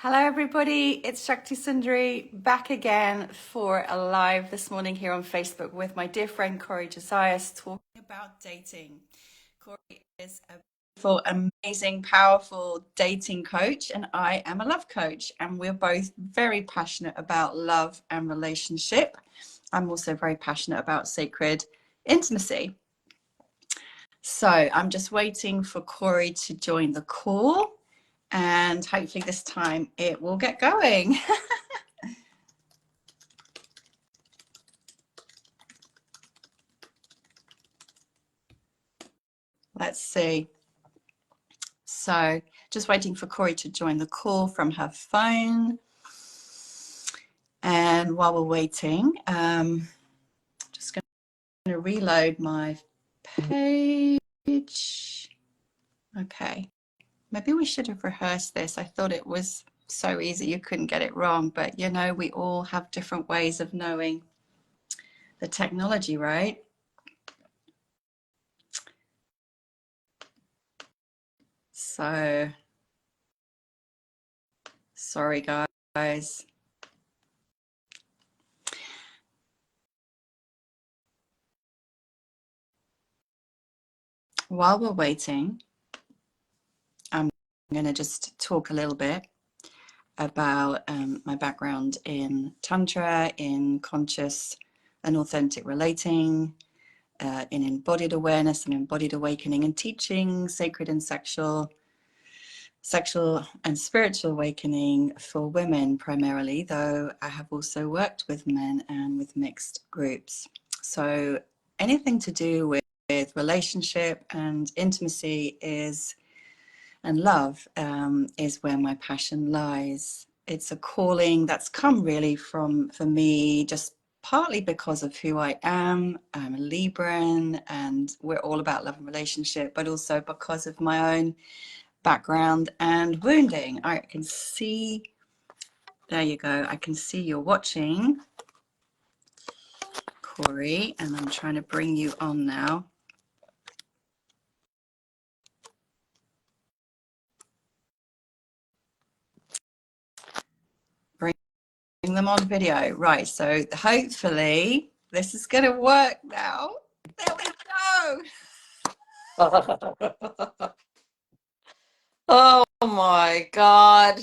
Hello, everybody. It's Shakti Sundari back again for a live this morning here on Facebook with my dear friend Cori Josias talking about dating. Cori is a beautiful, amazing, powerful dating coach, and I am a love coach. And we're both very passionate about love and relationship. I'm also very passionate about sacred intimacy. So I'm just waiting for Cori to join the call. And hopefully this time it will get going. Let's see. So just waiting for Cori to join the call from her phone. And while we're waiting, just going to reload my page. Okay. Maybe we should have rehearsed this. I thought it was so easy you couldn't get it wrong. But, you know, we all have different ways of knowing the technology, right? So, sorry, guys. While we're waiting, I'm going to just talk a little bit about my background in Tantra, in conscious and authentic relating, in embodied awareness and embodied awakening, and teaching sacred and sexual and spiritual awakening for women primarily, though I have also worked with men and with mixed groups. So anything to do with relationship and intimacy and love is where my passion lies. It's a calling that's come really for me, just partly because of who I am. I'm a Libran and we're all about love and relationship, but also because of my own background and wounding. I can see, there you go, I can see you're watching, Cori, and I'm trying to bring you on now. Bring them on video. Right, so hopefully this is going to work now. There we go. Oh my God.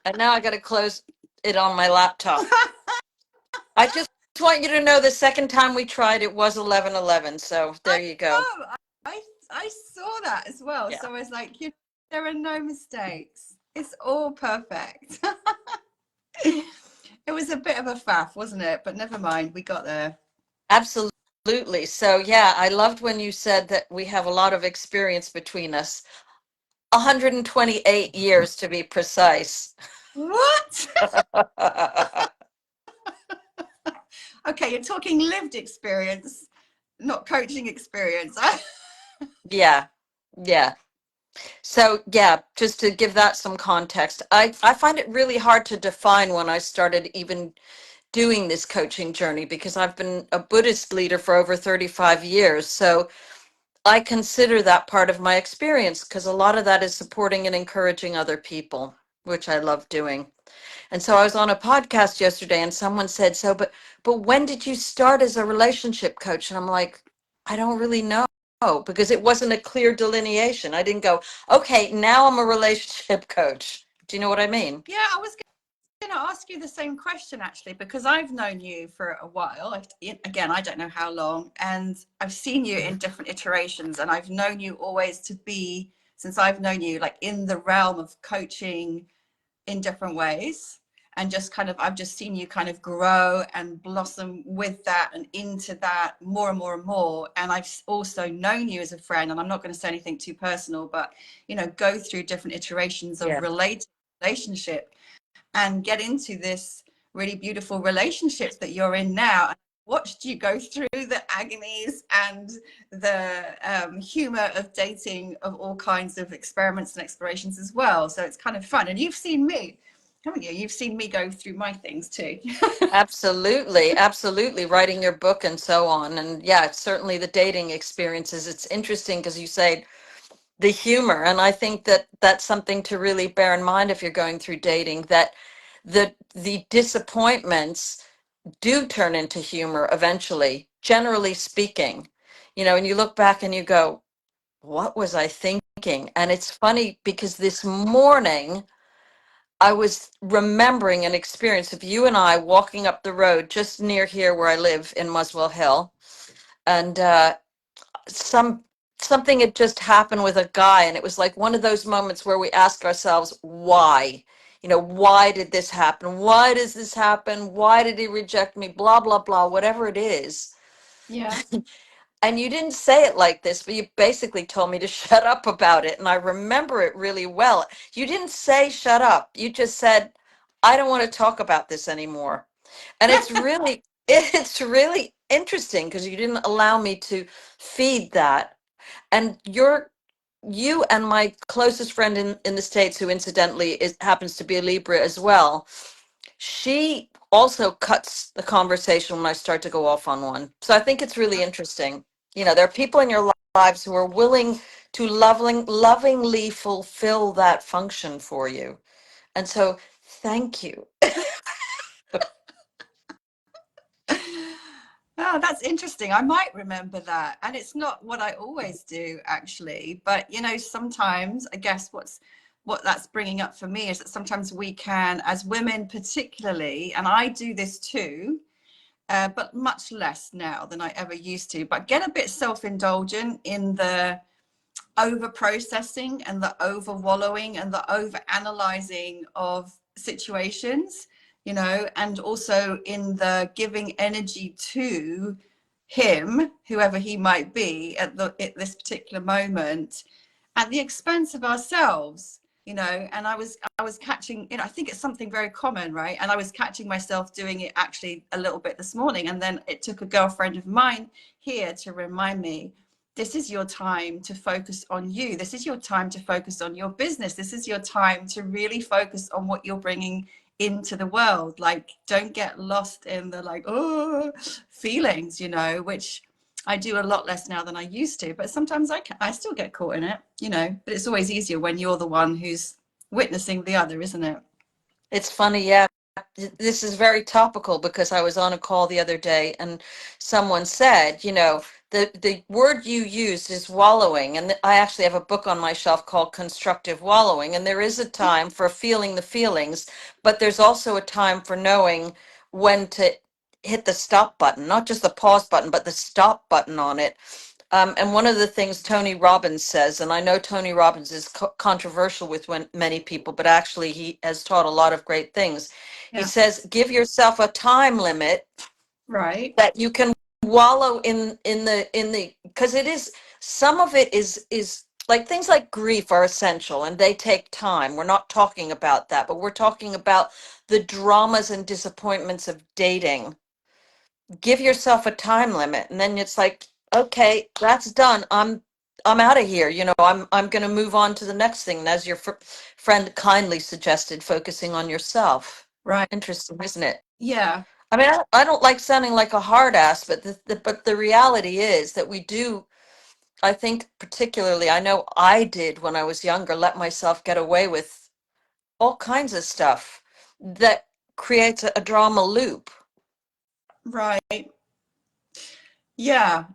And now I got to close it on my laptop. I just want you to know the second time we tried it was 11:11. So there you go. I saw that as well. Yeah. So I was like, there are no mistakes. It's all perfect. It was a bit of a faff, wasn't it? But never mind, we got there. Absolutely. So yeah, I loved when you said that we have a lot of experience between us. 128 years to be precise. What? Okay, you're talking lived experience, not coaching experience. Yeah. So yeah, just to give that some context, I find it really hard to define when I started even doing this coaching journey, because I've been a Buddhist leader for over 35 years. So I consider that part of my experience, because a lot of that is supporting and encouraging other people, which I love doing. And so I was on a podcast yesterday and someone said, but when did you start as a relationship coach? And I'm like, I don't really know, because it wasn't a clear delineation. I didn't go, okay, now I'm a relationship coach. Do you know what I mean? Yeah, I was going to ask you the same question, actually, because I've known you for a while. Again, I don't know how long, and I've seen you in different iterations, and I've known you always to be, since I've known you, like in the realm of coaching in different ways. And just kind of, I've just seen you kind of grow and blossom with that and into that more and more and more. And I've also known you as a friend, and I'm not going to say anything too personal, but, you know, go through different iterations of relationship and get into this really beautiful relationship that you're in now. I watched you go through the agonies and the humor of dating, of all kinds of experiments and explorations as well. So it's kind of fun. And you've seen me, haven't you? You've seen me go through my things too. Absolutely. Writing your book and so on. And yeah, certainly the dating experiences. It's interesting because you say the humor. And I think that that's something to really bear in mind if you're going through dating, that the disappointments do turn into humor eventually, generally speaking. You know, and you look back and you go, what was I thinking? And it's funny because this morning I was remembering an experience of you and I walking up the road just near here where I live in Muswell Hill. And some something had just happened with a guy, and it was like one of those moments where we ask ourselves, why? You know, why did this happen? Why does this happen? Why did he reject me? Blah, blah, blah, whatever it is. Yeah. And you didn't say it like this, but you basically told me to shut up about it. And I remember it really well. You didn't say shut up. You just said, I don't want to talk about this anymore. And it's really interesting because you didn't allow me to feed that. And you and my closest friend in the States, who incidentally happens to be a Libra as well, she also cuts the conversation when I start to go off on one. So I think it's really interesting. You know, there are people in your lives who are willing to lovingly fulfill that function for you. And so thank you. Oh, that's interesting. I might remember that. And it's not what I always do, actually. But, you know, sometimes I guess what that's bringing up for me is that sometimes we can, as women particularly, and I do this too, but much less now than I ever used to, but get a bit self-indulgent in the over processing and the over wallowing and the over analyzing of situations, you know, and also in the giving energy to him, whoever he might be at this particular moment, at the expense of ourselves, you know. And I was catching, you know, I think it's something very common, right? And I was catching myself doing it actually a little bit this morning, and then it took a girlfriend of mine here to remind me, this is your time to focus on you. This is your time to focus on your business. This is your time to really focus on what you're bringing into the world. Like, don't get lost in the like, oh, feelings, you know, which I do a lot less now than I used to. But sometimes I still get caught in it, you know, but it's always easier when you're the one who's witnessing the other, isn't it? It's funny, yeah. This is very topical because I was on a call the other day and someone said, you know, the word you used is wallowing. And I actually have a book on my shelf called Constructive Wallowing. And there is a time for feeling the feelings, but there's also a time for knowing when to hit the stop button, not just the pause button, but the stop button on it. And one of the things Tony Robbins says, and I know Tony Robbins is controversial with many people, but actually he has taught a lot of great things. He Yeah. says, give yourself a time limit Right. that you can wallow in the because it is, some of it is like things like grief are essential and they take time. We're not talking about that, but we're talking about the dramas and disappointments of dating. Give yourself a time limit, and then it's like, okay, that's done. I'm out of here. You know, I'm going to move on to the next thing. And as your friend kindly suggested, focusing on yourself. Right. Interesting, isn't it? Yeah. I mean, I don't like sounding like a hard ass, but the reality is that we do. I think particularly, I know I did when I was younger, let myself get away with all kinds of stuff that creates a drama loop. Right. Yeah.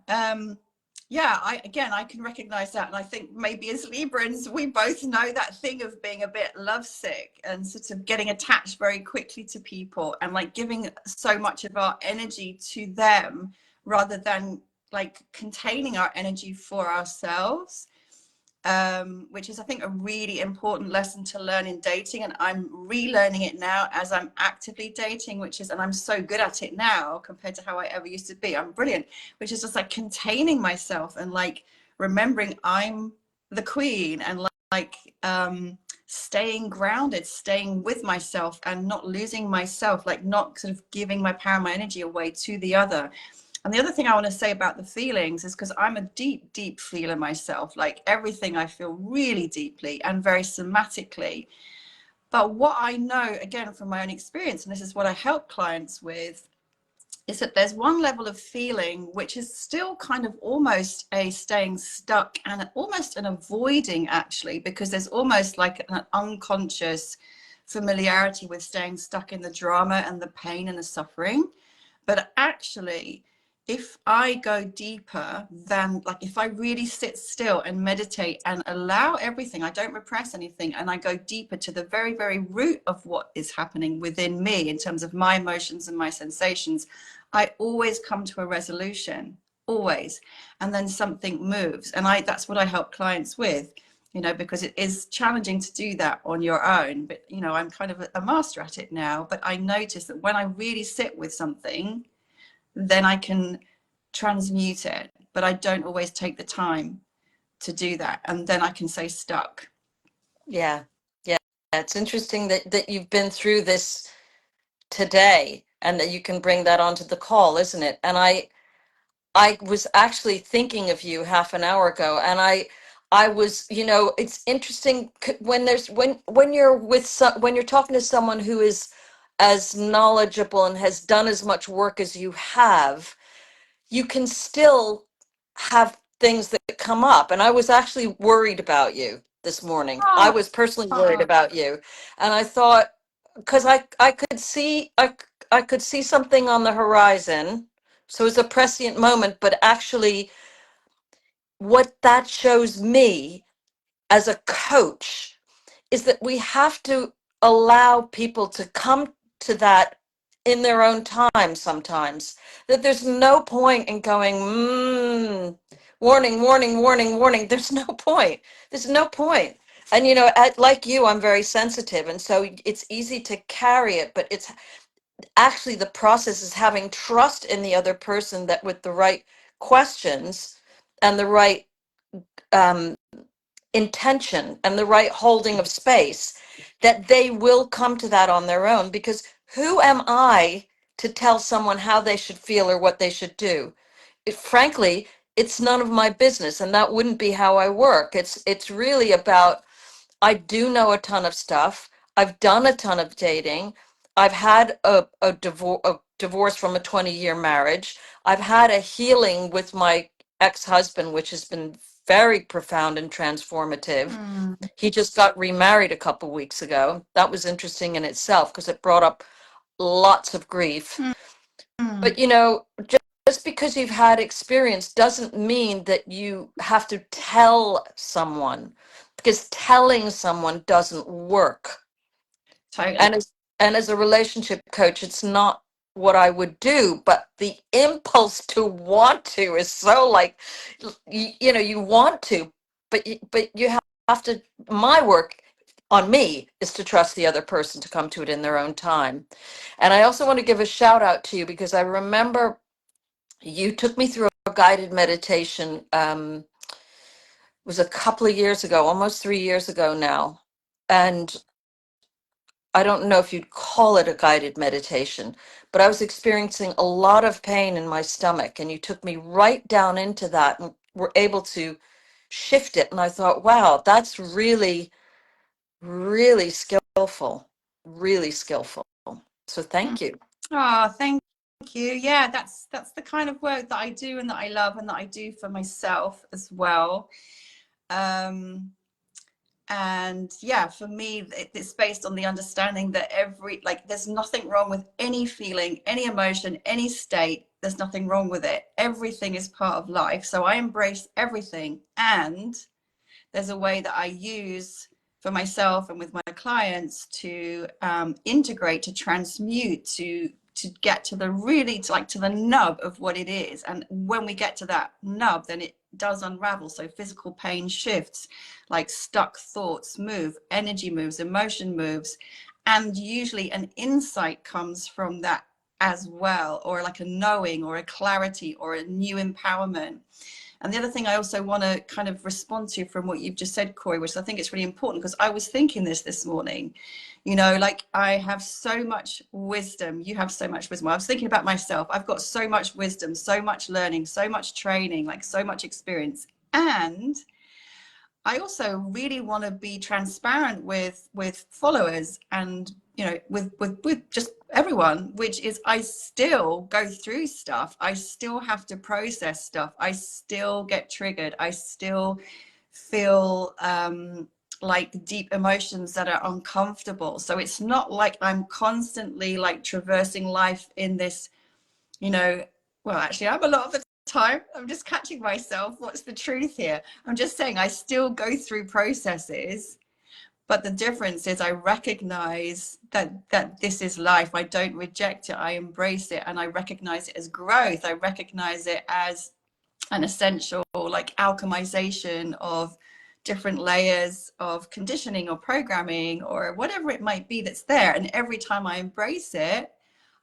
Yeah, I can recognize that. And I think maybe as Librans, we both know that thing of being a bit lovesick and sort of getting attached very quickly to people and like giving so much of our energy to them rather than like containing our energy for ourselves. Which is, I think, a really important lesson to learn in dating. And I'm relearning it now as I'm actively dating, which is, and I'm so good at it now compared to how I ever used to be. I'm brilliant, which is just like containing myself and like remembering I'm the queen and staying grounded, staying with myself and not losing myself, like not sort of giving my power, my energy away to the other. And the other thing I want to say about the feelings is because I'm a deep, deep feeler myself, like everything I feel really deeply and very somatically. But what I know, again, from my own experience, and this is what I help clients with, is that there's one level of feeling which is still kind of almost a staying stuck and almost an avoiding, actually, because there's almost like an unconscious familiarity with staying stuck in the drama and the pain and the suffering. But actually, if I go deeper, than like if I really sit still and meditate and allow everything, I don't repress anything, and I go deeper to the very, very root of what is happening within me in terms of my emotions and my sensations, I always come to a resolution, always. And then something moves. And that's what I help clients with, because it is challenging to do that on your own. But, I'm kind of a master at it now. But I notice that when I really sit with something, then I can transmute it. But I don't always take the time to do that. And then I can say stuck. Yeah. Yeah. It's interesting that you've been through this today and that you can bring that onto the call, isn't it? And I was actually thinking of you half an hour ago, and I was, it's interesting when you're when you're talking to someone who is as knowledgeable and has done as much work as you have, you can still have things that come up. And I was actually worried about you this morning. I Oh, was personally worried about you, and I thought, because I could see I could see something on the horizon. So it was a prescient moment, but actually what that shows me as a coach is that we have to allow people to come to that in their own time sometimes. That there's no point in going, warning, warning, warning, warning. There's no point. There's no point. And, like you, I'm very sensitive. And so it's easy to carry it, but it's actually the process is having trust in the other person that with the right questions and the right um, intention and the right holding of space, that they will come to that on their own. Because who am I to tell someone how they should feel or what they should do? Frankly, it's none of my business, and that wouldn't be how I work. It's really about, I do know a ton of stuff. I've done a ton of dating. I've had a divorce from a 20-year marriage. I've had a healing with my ex-husband, which has been very profound and transformative. mm, He just got remarried a couple weeks ago. That was interesting in itself because it brought up lots of grief. mm, mm. But just because you've had experience doesn't mean that you have to tell someone, because telling someone doesn't work. Totally. And as a relationship coach, it's not what I would do, but the impulse to want to is so like, you want to, but you have to. My work on me is to trust the other person to come to it in their own time. And I also want to give a shout out to you because I remember you took me through a guided meditation. It was a couple of years ago, almost 3 years ago now. And I don't know if you'd call it a guided meditation, but I was experiencing a lot of pain in my stomach. And you took me right down into that and were able to shift it. And I thought, wow, that's really, really skillful, really skillful. So thank you. Oh, thank you. Yeah, that's the kind of work that I do and that I love and that I do for myself as well. Um, and yeah, for me, it's based on the understanding that there's nothing wrong with any feeling, any emotion, any state. There's nothing wrong with it. Everything is part of life. So I embrace everything. And there's a way that I use for myself and with my clients to integrate, to transmute, to get to the really to the nub of what it is. And when we get to that nub, then it does unravel. So physical pain shifts, like stuck thoughts move, energy moves, emotion moves, and usually an insight comes from that as well, or like a knowing or a clarity or a new empowerment. And the other thing I also want to kind of respond to from what you've just said, Cori, which I think it's really important, because I was thinking this morning, like I have so much wisdom. You have so much wisdom. I was thinking about myself. I've got so much wisdom, so much learning, so much training, like so much experience. And I also really want to be transparent with followers and with just everyone, which is I still go through stuff. I still have to process stuff. I still get triggered. I still feel like deep emotions that are uncomfortable. So it's not like I'm constantly like traversing life in this, you know, well, actually, I'm a lot of the time. I'm just catching myself. What's the truth here? I'm just saying I still go through processes, but the difference is I recognize that this is life. I don't reject it. I embrace it, and I recognize it as growth. I recognize it as an essential like alchemization of different layers of conditioning or programming or whatever it might be that's there. And every time I embrace it,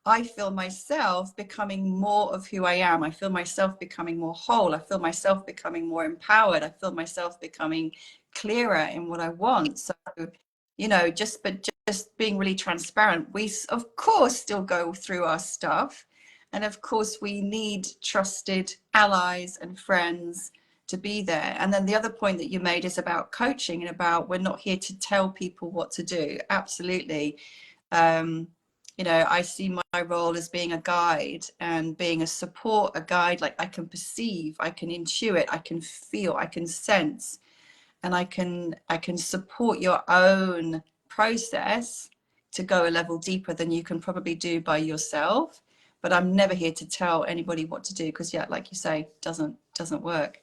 I feel myself becoming more of who I am. I feel myself becoming more whole. I feel myself becoming more empowered. I feel myself becoming clearer in what I want. So, you know, just being really transparent. We of course still go through our stuff, and of course we need trusted allies and friends to be there. And then the other point that you made is about coaching and about we're not here to tell people what to do. Absolutely. You know, I see my role as being a guide and being a support, a guide. Like I can perceive, I can intuit, I can feel, I can sense, and I can support your own process to go a level deeper than you can probably do by yourself. But I'm never here to tell anybody what to do because, yeah, like you say, doesn't work.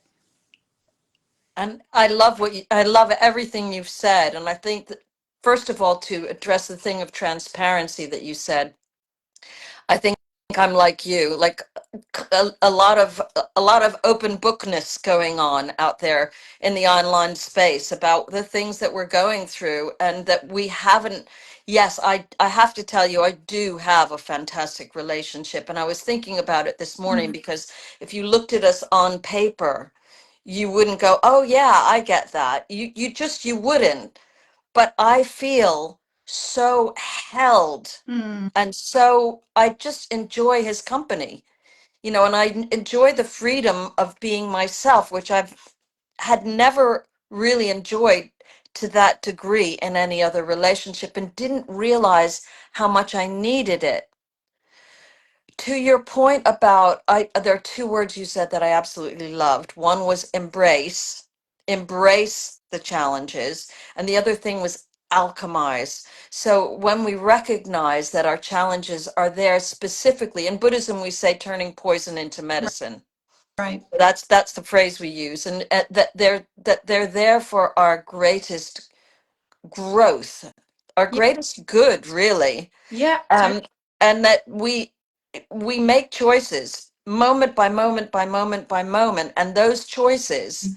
And I love everything you've said. And I think that, first of all, to address the thing of transparency that you said, I think I'm like you, like a lot of open bookness going on out there in the online space about the things that we're going through and that we haven't. Yes, I have to tell you, I do have a fantastic relationship. And I was thinking about it this morning because if you looked at us on paper, you wouldn't go, oh yeah, I get that. You wouldn't. But I feel so held, Mm. and so I just enjoy his company, you know, and I enjoy the freedom of being myself, which I've had never really enjoyed to that degree in any other relationship and didn't realize how much I needed it. To your point about, there are two words you said that I absolutely loved. One was embrace, embrace the challenges, and the other thing was alchemize. So when we recognize that our challenges are there specifically, in Buddhism we say turning poison into medicine. Right. That's the phrase we use, and that they're there for our greatest growth, our Yeah. greatest good, really. Yeah. um, and that we make choices moment by moment by moment by moment, and those choices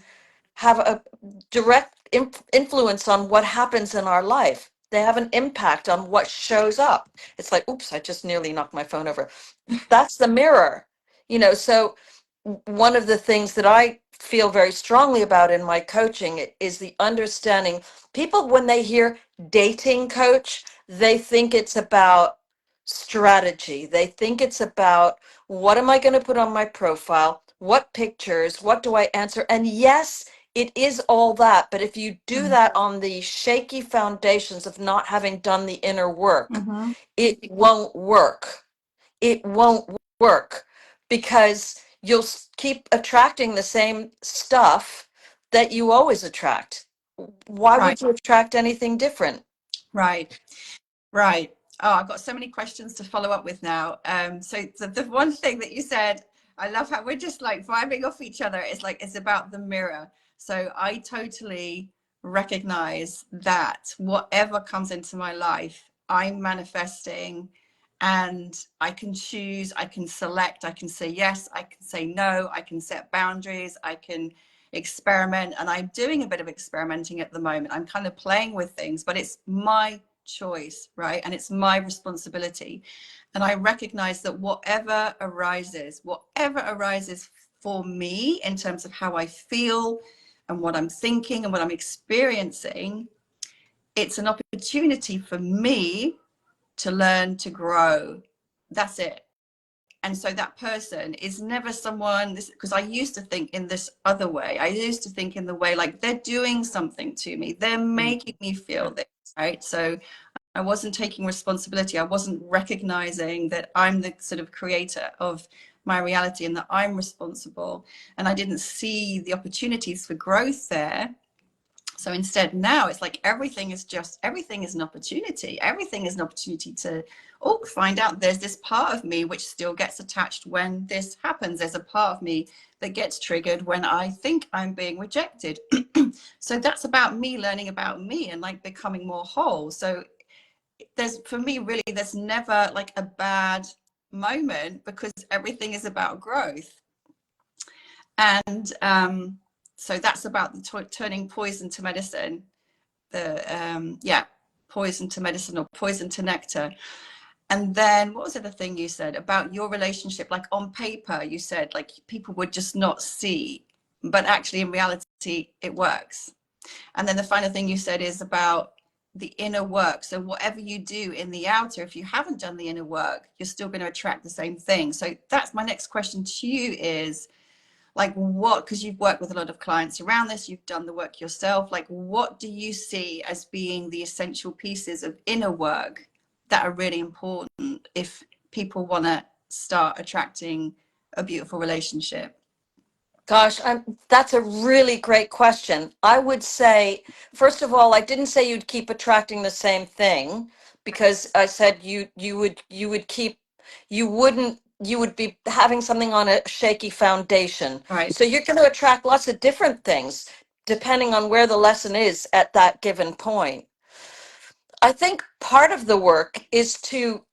have a direct influence on what happens in our life. They have an impact on what shows up. It's like, oops, I just nearly knocked my phone over. That's the mirror, you know. So one of the things that I feel very strongly about in my coaching is the understanding. People, when they hear dating coach, they think it's about strategy. They think it's about, what am I going to put on my profile? What pictures? What do I answer? And yes, it is all that. But if you do that on the shaky foundations of not having done the inner work, Mm-hmm. it won't work. It won't work because you'll keep attracting the same stuff that you always attract. Why Right. would you attract anything different? Right. Right. Oh, I've got so many questions to follow up with now. So the one thing that you said, I love how we're just like vibing off each other. It's like it's about the mirror. So I totally recognize that whatever comes into my life, I'm manifesting, and I can choose, I can select, I can say yes, I can say no, I can set boundaries, I can experiment. And I'm doing a bit of experimenting at the moment. I'm kind of playing with things, but it's my choice, right? And it's my responsibility. And I recognize that whatever arises for me in terms of how I feel and what I'm thinking and what I'm experiencing, it's an opportunity for me to learn to grow. That's it. And so that person is never someone, this, because I used to think in this other way. I used to think in the way like they're doing something to me, they're making me feel this, right? So I wasn't taking responsibility. I wasn't recognizing that I'm the sort of creator of my reality and that I'm responsible. And I didn't see the opportunities for growth there. So instead now it's like everything is an opportunity. Everything is an opportunity to find out there's this part of me which still gets attached when this happens. There's a part of me that gets triggered when I think I'm being rejected. So that's about me learning about me and like becoming more whole. So for me really there's never like a bad moment because everything is about growth. And so that's about the turning poison to medicine, poison to medicine or poison to nectar. And then what was the other thing you said about your relationship? Like on paper you said like people would just not see, but actually in reality it works. And then the final thing you said is about the inner work. So whatever you do in the outer, if you haven't done the inner work, you're still going to attract the same thing. So that's my next question to you is like what, because you've worked with a lot of clients around this, you've done the work yourself, like what do you see as being the essential pieces of inner work that are really important if people want to start attracting a beautiful relationship? Gosh, that's a really great question. I would say, first of all, I didn't say you'd keep attracting the same thing because I said you would be having something on a shaky foundation. Right. So you're going to attract lots of different things depending on where the lesson is at that given point. I think part of the work is to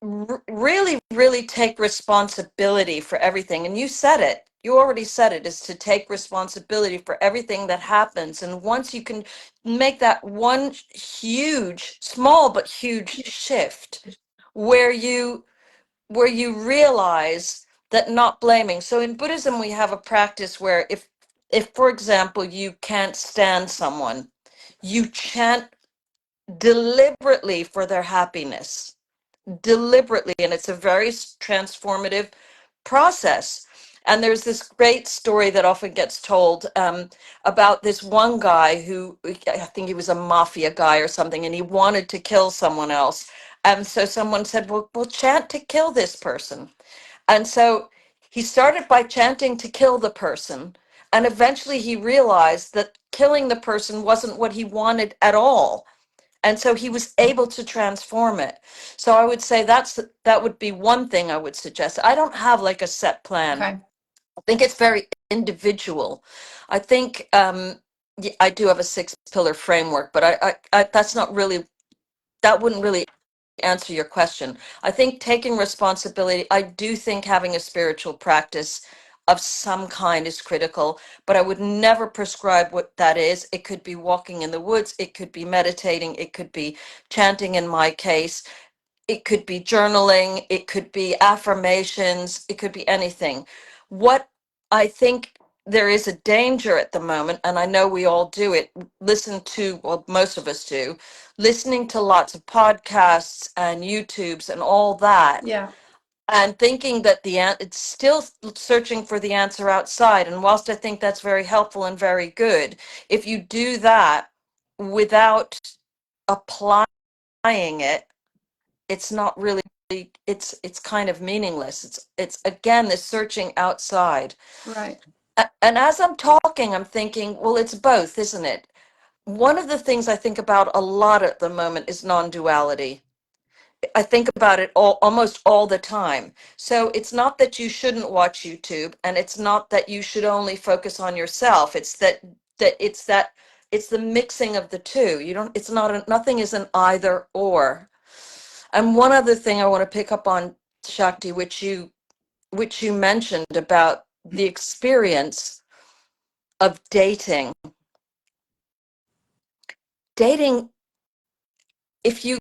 really, really take responsibility for everything. And you said it. You already said it, is to take responsibility for everything that happens. And once you can make that one huge, small but huge shift where you realize that not blaming. So in Buddhism, we have a practice where if for example, you can't stand someone, you chant deliberately for their happiness, deliberately, and it's a very transformative process. And there's this great story that often gets told about this one guy who, I think he was a mafia guy or something, and he wanted to kill someone else. And so someone said, well, we'll chant to kill this person. And so he started by chanting to kill the person. And eventually he realized that killing the person wasn't what he wanted at all. And so he was able to transform it. So I would say that would be one thing I would suggest. I don't have like a set plan. Okay. I think it's very individual. I think I do have a 6-pillar framework, but that's not really, that wouldn't really answer your question. I think taking responsibility, I do think having a spiritual practice of some kind is critical, but I would never prescribe what that is. It could be walking in the woods, it could be meditating, it could be chanting in my case, it could be journaling, it could be affirmations, it could be anything. What I think there is a danger at the moment, and I know we all do it, well, most of us do, listening to lots of podcasts and YouTubes and all that, Yeah. and thinking that it's still searching for the answer outside. And whilst I think that's very helpful and very good, if you do that without applying it, it's not really, it's kind of meaningless. It's again this searching outside. Right. And as I'm talking, I'm thinking, well, it's both, isn't it? One of the things I think about a lot at the moment is non-duality. I think about it almost all the time. So it's not that you shouldn't watch YouTube, and it's not that you should only focus on yourself. It's it's the mixing of the two. You don't, it's not, nothing is an either or. And one other thing I want to pick up on, Shakti, which you mentioned about the experience of dating. Dating, if you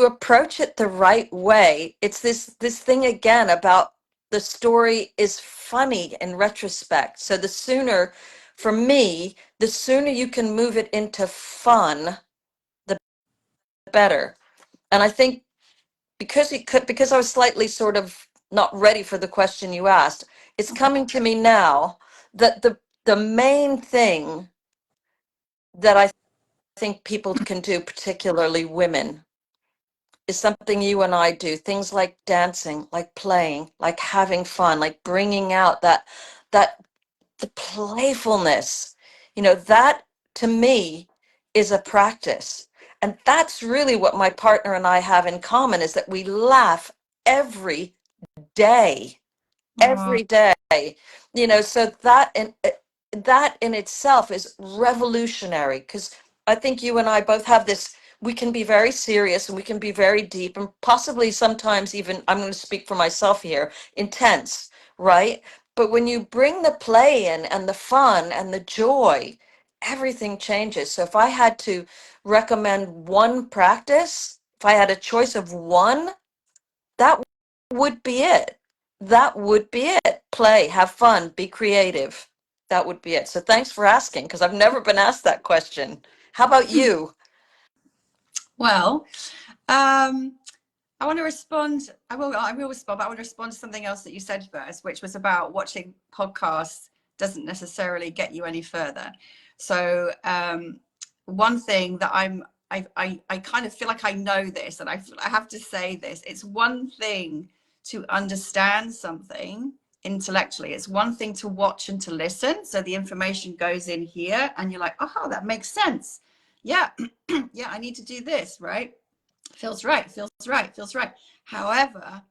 approach it the right way, it's this thing again about the story is funny in retrospect. So the sooner, for me, the sooner you can move it into fun, the better. And I think because I was slightly sort of not ready for the question you asked, it's coming to me now that the main thing that I think people can do, particularly women, is something you and I do. Things like dancing, like playing, like having fun, like bringing out that the playfulness. That to me is a practice. And that's really what my partner and I have in common, is that we laugh every day, Oh, every day. So that in itself is revolutionary, because I think you and I both have this. We can be very serious and we can be very deep and possibly sometimes even, I'm going to speak for myself here, intense, right? But when you bring the play in and the fun and the joy, everything changes. So if I had to recommend one practice, if I had a choice of one, that would be it. That would be it. Play, have fun, be creative. That would be it. So thanks for asking, because I've never been asked that question. How about you? well, um, I want to respond. I will respond, but I want to respond to something else that you said first, which was about watching podcasts doesn't necessarily get you any further. So one thing that I kind of feel like I know this, and I have to say this. It's one thing to understand something intellectually. It's one thing to watch and to listen. So the information goes in here, and you're like, oh, that makes sense. Yeah, yeah, I need to do this, right? Feels right, feels right, feels right. However,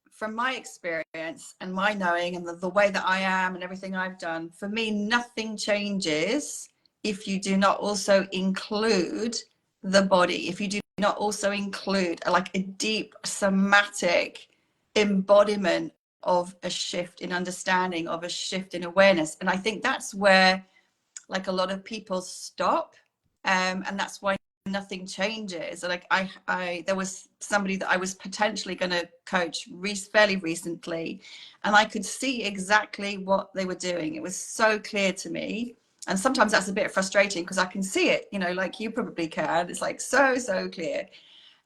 from my experience and my knowing and the way that I am and everything I've done, for me, nothing changes if you do not also include the body, if you do not also include like a deep somatic embodiment of a shift in understanding, of a shift in awareness. And I think that's where like a lot of people stop, and that's why nothing changes. Like there was somebody that I was potentially going to coach fairly recently, and I could see exactly what they were doing. It was so clear to me, and sometimes that's a bit frustrating because I can see it, like you probably can. It's like so clear.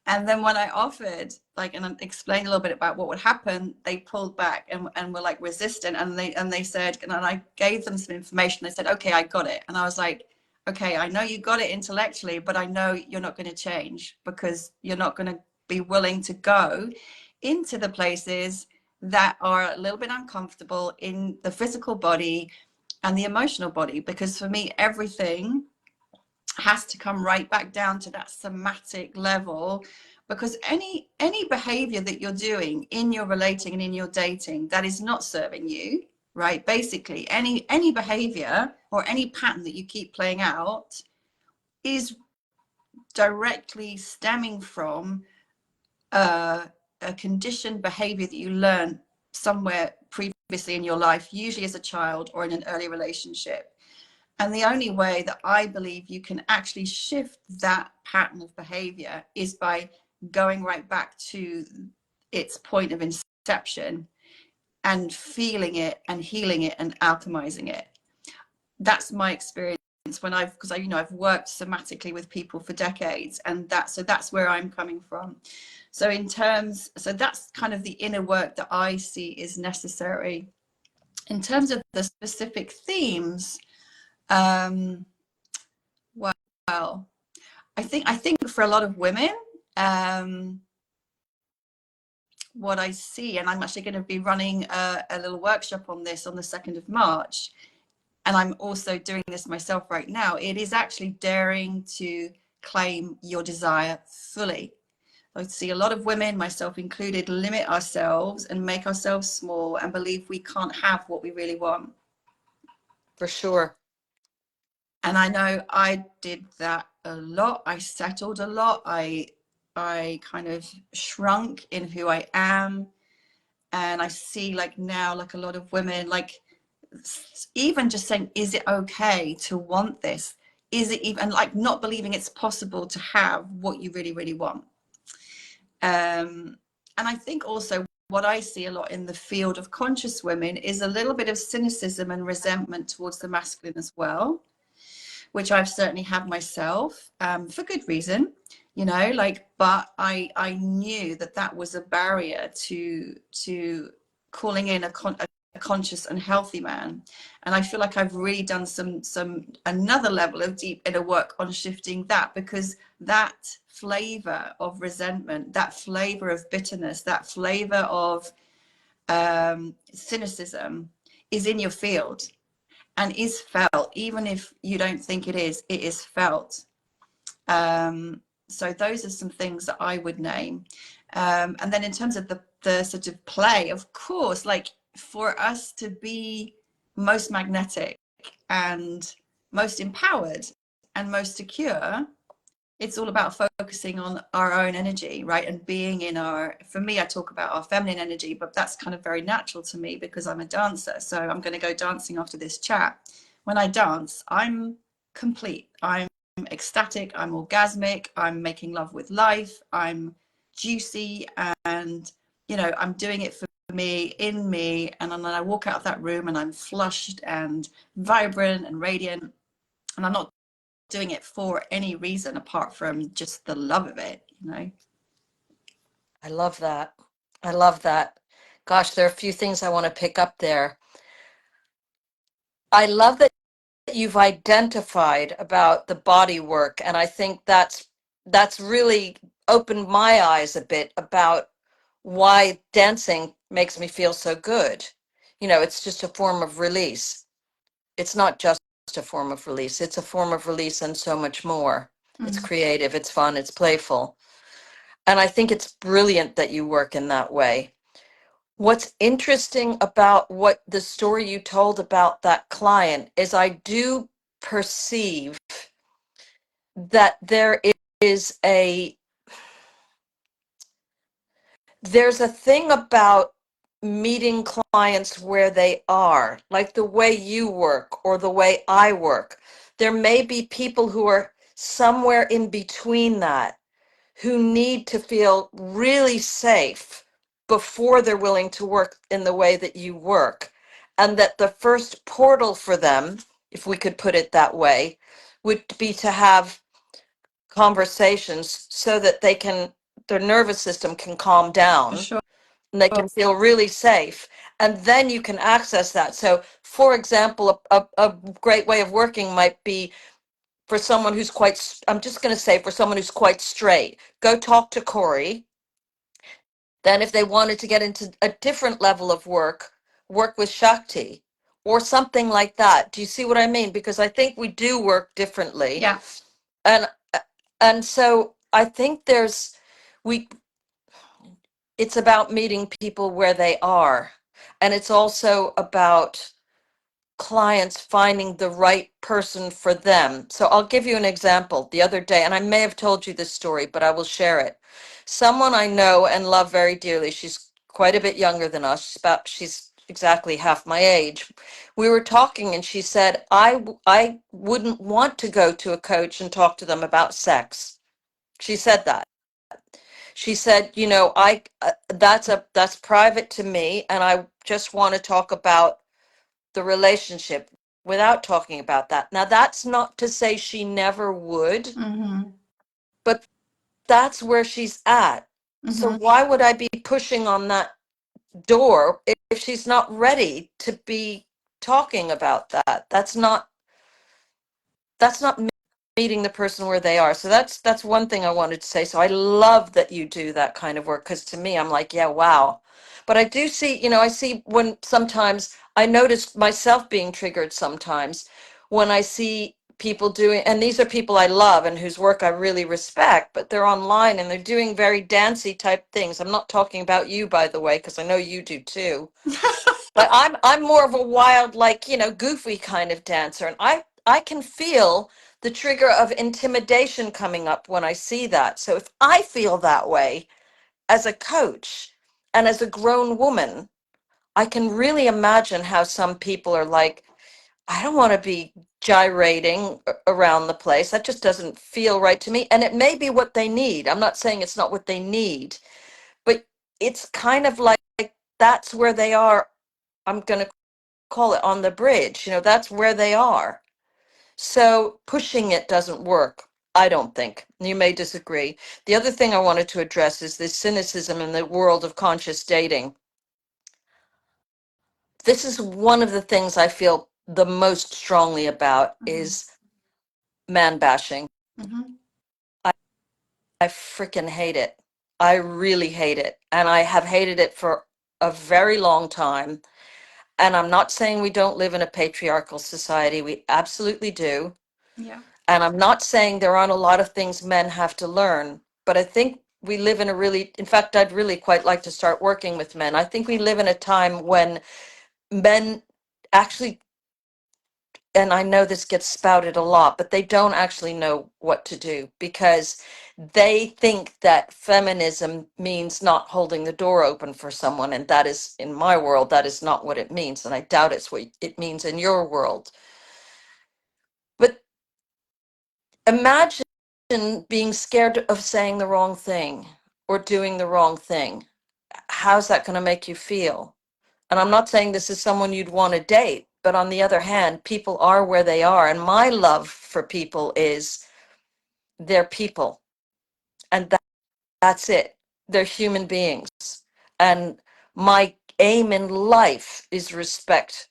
And then when I offered, like, and explained a little bit about what would happen, they pulled back and were like resistant. And they said, and I gave them some information. They said, okay, I got it. And I was like, okay, I know you got it intellectually, but I know you're not going to change because you're not going to be willing to go into the places that are a little bit uncomfortable in the physical body and the emotional body. Because for me, everything has to come right back down to that somatic level, because any behavior that you're doing in your relating and in your dating that is not serving you, right, basically any behavior or any pattern that you keep playing out is directly stemming from a conditioned behavior that you learn somewhere previously in your life, usually as a child or in an early relationship. And the only way that I believe you can actually shift that pattern of behavior is by going right back to its point of inception and feeling it and healing it and alchemizing it. That's my experience because I've worked somatically with people for decades, and that's where I'm coming from. So that's kind of the inner work that I see is necessary. In terms of the specific themes, um, well, I think for a lot of women, um, what I see, and I'm actually going to be running a little workshop on this on the 2nd of March, and I'm also doing this myself right now. It is actually daring to claim your desire fully. I see a lot of women, myself included, limit ourselves and make ourselves small and believe we can't have what we really want. For sure. And I know I did that a lot. I settled a lot. I kind of shrunk in who I am. And I see like now, like a lot of women, like even just saying, is it okay to want this? Is it even like not believing it's possible to have what you really, really want? And I think also what I see a lot in the field of conscious women is a little bit of cynicism and resentment towards the masculine as well, which I've certainly had myself, for good reason, but I knew that was a barrier to calling in a conscious and healthy man. And I feel like I've really done another level of deep inner work on shifting that, because that flavor of resentment, that flavor of bitterness, that flavor of cynicism is in your field and is felt. Even if you don't think it is felt. So those are some things that I would name. And then in terms of the sort of play, of course, like for us to be most magnetic and most empowered and most secure, it's all about focusing on our own energy, right? And being in our, for me, I talk about our feminine energy, but that's kind of very natural to me because I'm a dancer. So I'm going to go dancing after this chat. When I dance, I'm complete. I'm ecstatic. I'm orgasmic. I'm making love with life. I'm juicy. And, you know, I'm doing it for me, in me. And then I walk out of that room and I'm flushed and vibrant and radiant. And I'm not doing it for any reason apart from just the love of it, you know. I love that. I love that. Gosh, there are a few things I want to pick up there. I love that you've identified about the body work, and I think that's really opened my eyes a bit about why dancing makes me feel so good. You know, it's just a form of release. It's not just a form of release. It's a form of release and so much more. It's creative, it's fun, it's playful. And I think it's brilliant that you work in that way. What's interesting about what the story you told about that client is I do perceive that is a there's a thing about meeting clients where they are, like the way you work or the way I work. There may be people who are somewhere in between that, who need to feel really safe before they're willing to work in the way that you work. And that the first portal for them, if we could put it that way, would be to have conversations so that their nervous system can calm For down sure. and they can feel really safe. And then you can access that. So, for example, a great way of working might be for someone who's I'm just going to say for someone who's quite straight, go talk to Cori. Then if they wanted to get into a different level of work, work with Shakti or something like that. Do you see what I mean? Because I think we do work differently. Yeah. And and so I think we it's about meeting people where they are. And it's also about clients finding the right person for them. So I'll give you an example. The other day, and I may have told you this story, but I will share it. Someone I know and love very dearly, she's quite a bit younger than us. She's exactly half my age. We were talking and she said, I wouldn't want to go to a coach and talk to them about sex. She said that. She said, you know, that's private to me and I just want to talk about the relationship without talking about that. Now, that's not to say she never would, but that's where she's at. So why would I be pushing on that door if she's not ready to be talking about that? That's not meeting the person where they are. So that's one thing I wanted to say. So I love that you do that kind of work because to me, I'm like, yeah, wow. But I do see, I see when sometimes I notice myself being triggered sometimes when I see people doing, and these are people I love and whose work I really respect, but they're online and they're doing very dancey type things. I'm not talking about you, by the way, because I know you do too. But I'm more of a wild, like, goofy kind of dancer. And I can feel the trigger of intimidation coming up when I see that. So if I feel that way as a coach and as a grown woman, I can really imagine how some people are like, I don't want to be gyrating around the place. That just doesn't feel right to me. And it may be what they need. I'm not saying it's not what they need, but it's kind of like that's where they are. I'm going to call it on the bridge. That's where they are. So pushing it doesn't work. I don't think. You may disagree. The other thing I wanted to address is this cynicism in the world of conscious dating. this is one of the things I feel the most strongly about is man bashing. Mm-hmm. I freaking hate it. I really hate it. And I have hated it for a very long time. And I'm not saying we don't live in a patriarchal society. We absolutely do. Yeah. And I'm not saying there aren't a lot of things men have to learn. But I think we live in a really, in fact, I'd really quite like to start working with men. I think we live in a time when men actually, and I know this gets spouted a lot, but they don't actually know what to do because they think that feminism means not holding the door open for someone. And that is, in my world, that is not what it means. And I doubt it's what it means in your world. But imagine being scared of saying the wrong thing or doing the wrong thing. How's that going to make you feel? And I'm not saying this is someone you'd want to date, but on the other hand, people are where they are. And my love for people is they're people. And that's it. They're human beings. And my aim in life is respect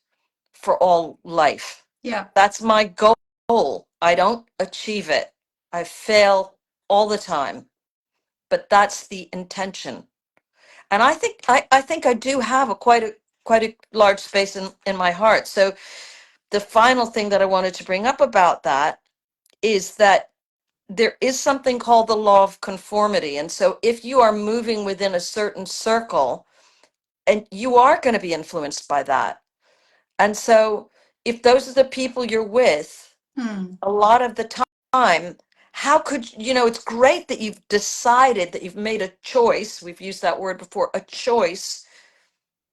for all life. Yeah. That's my goal. I don't achieve it. I fail all the time, but that's the intention. And I think I do have quite a large space in my heart. So the final thing that I wanted to bring up about that is that there is something called the law of conformity. And so if you are moving within a certain circle, and you are going to be influenced by that. And so if those are the people you're with, a lot of the time, how could you know, it's great that you've decided that you've made a choice. We've used that word before, a choice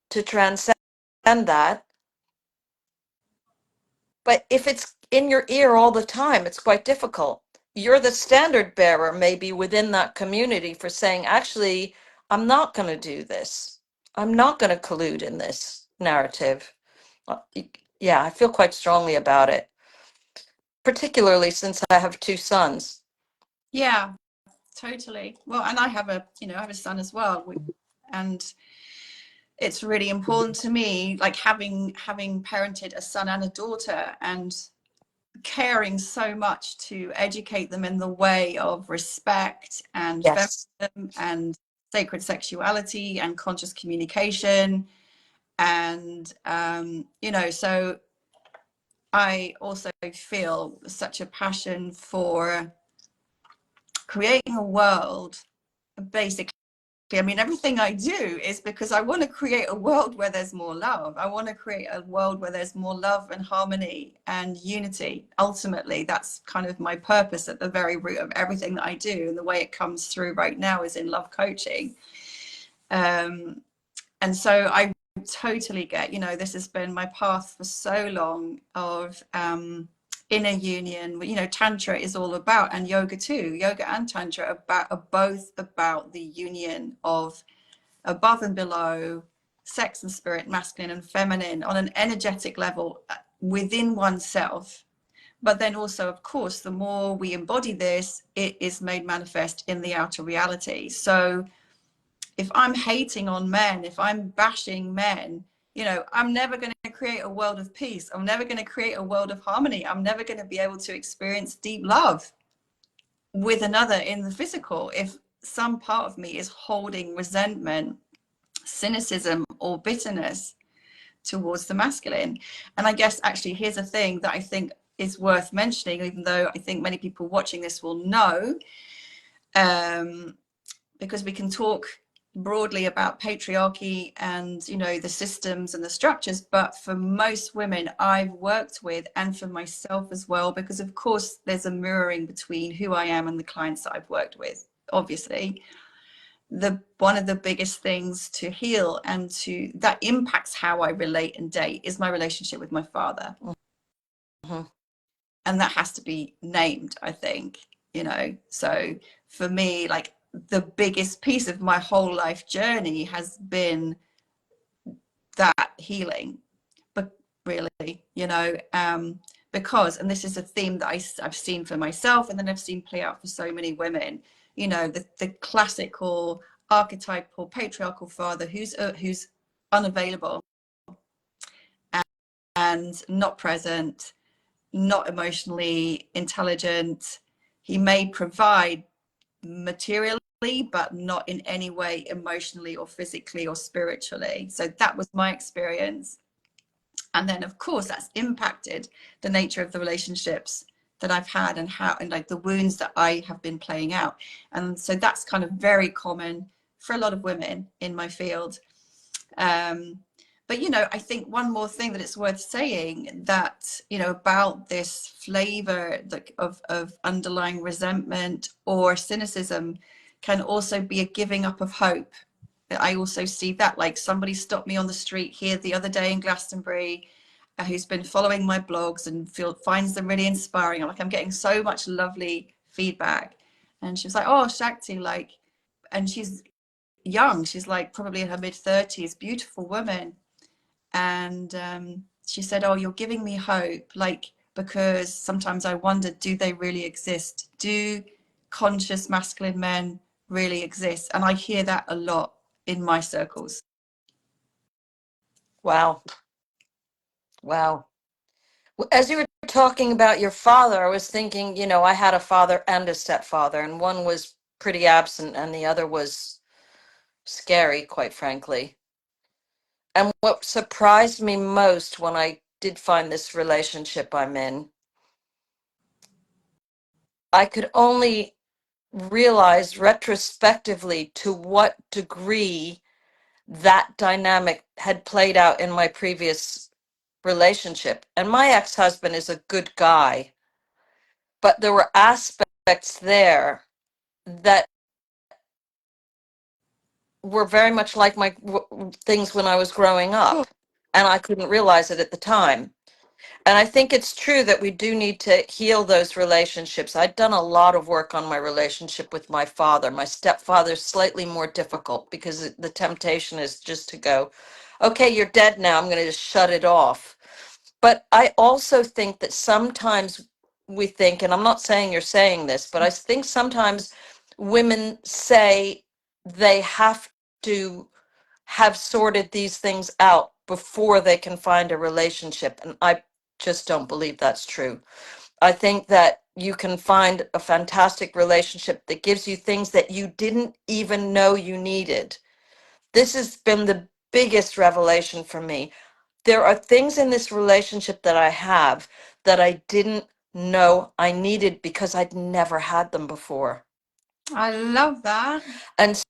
to transcend that. But if it's in your ear all the time, it's quite difficult. You're the standard bearer, maybe within that community, for saying, actually, I'm not going to do this. I'm not going to collude in this narrative. Yeah, I feel quite strongly about it, particularly since I have two sons. Yeah, totally. Well, and I have I have a son as well. And it's really important to me, like having parented a son and a daughter and caring so much to educate them in the way of respect and Yes. feminism and sacred sexuality and conscious communication. And, so I also feel such a passion for creating a world, basically. I mean, everything I do is because I want to create a world where there's more love. I want to create a world where there's more love and harmony and unity. Ultimately, that's kind of my purpose at the very root of everything that I do. And the way it comes through right now is in love coaching. And so I totally get, this has been my path for so long of inner union. Tantra is all about, and yoga too. Yoga and Tantra are both about the union of above and below, sex and spirit, masculine and feminine, on an energetic level within oneself. But then also, of course, the more we embody this, it is made manifest in the outer reality. So if I'm hating on men, if I'm bashing men, I'm never going to create a world of peace. I'm never going to create a world of harmony. I'm never going to be able to experience deep love with another in the physical if some part of me is holding resentment, cynicism, or bitterness towards the masculine. And I guess actually here's a thing that I think is worth mentioning, even though I think many people watching this will know, because we can talk broadly about patriarchy and the systems and the structures, but for most women I've worked with, and for myself as well, because of course there's a mirroring between who I am and the clients that I've worked with. Obviously, one of the biggest things to heal and to that impacts how I relate and date is my relationship with my father. Mhm. And that has to be named, I think. So for me, like, the biggest piece of my whole life journey has been that healing. But really, because, and this is a theme that I've seen for myself, and then I've seen play out for so many women, the classical archetypal patriarchal father who's unavailable, and not present, not emotionally intelligent. He may provide materially, but not in any way emotionally or physically or spiritually. So that was my experience. And then of course that's impacted the nature of the relationships that I've had, and how, and like the wounds that I have been playing out. And so that's kind of very common for a lot of women in my field. But you know, I think one more thing that it's worth saying, that you know, about this flavor of underlying resentment or cynicism can also be a giving up of hope. I also see that, like, somebody stopped me on the street here the other day in Glastonbury, who's been following my blogs and finds them really inspiring. I'm getting so much lovely feedback. And she was like, oh, Shakti, like, and she's young, she's like probably in her mid-30s, beautiful woman. And she said, oh, you're giving me hope, like, because sometimes I wonder, do they really exist? Do conscious masculine men really exist? And I hear that a lot in my circles. Wow. Wow. As you were talking about your father, I was thinking, you know, I had a father and a stepfather, and one was pretty absent and the other was scary, quite frankly. And what surprised me most when I did find this relationship I'm in, I could only realize retrospectively to what degree that dynamic had played out in my previous relationship. And my ex-husband is a good guy, but there were aspects there that were very much like my things when I was growing up, and I couldn't realize it at the time. And I think it's true that we do need to heal those relationships. I'd done a lot of work on my relationship with my father. My stepfather's slightly more difficult because the temptation is just to go, okay, you're dead now, I'm going to just shut it off. But I also think that sometimes we think, and I'm not saying you're saying this, but I think sometimes women say they have to have sorted these things out before they can find a relationship. And I just don't believe that's true. I think that you can find a fantastic relationship that gives you things that you didn't even know you needed. This has been the biggest revelation for me. There are things in this relationship that I have that I didn't know I needed because I'd never had them before. I love that. And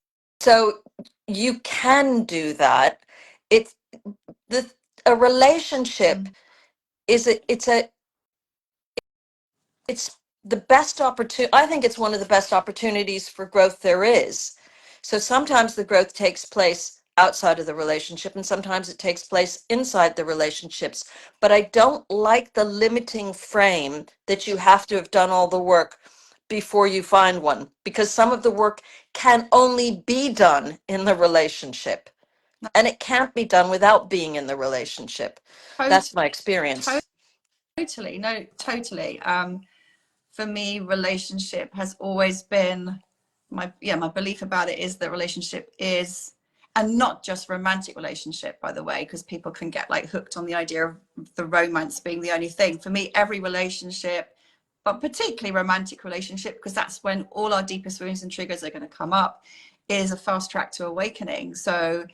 so you can do that. It's the a relationship is it's the best opportunity. I think it's one of the best opportunities for growth there is. So sometimes the growth takes place outside of the relationship and sometimes it takes place inside the relationships. But I don't like the limiting frame that you have to have done all the work before you find one, because some of the work can only be done in the relationship and it can't be done without being in the relationship. That's my experience. Totally. No, totally. For me, relationship has always been my belief about it is that relationship is, and not just romantic relationship, by the way, because people can get like hooked on the idea of the romance being the only thing. For me, every relationship, but particularly romantic relationship, because that's when all our deepest wounds and triggers are going to come up, is a fast track to awakening. So,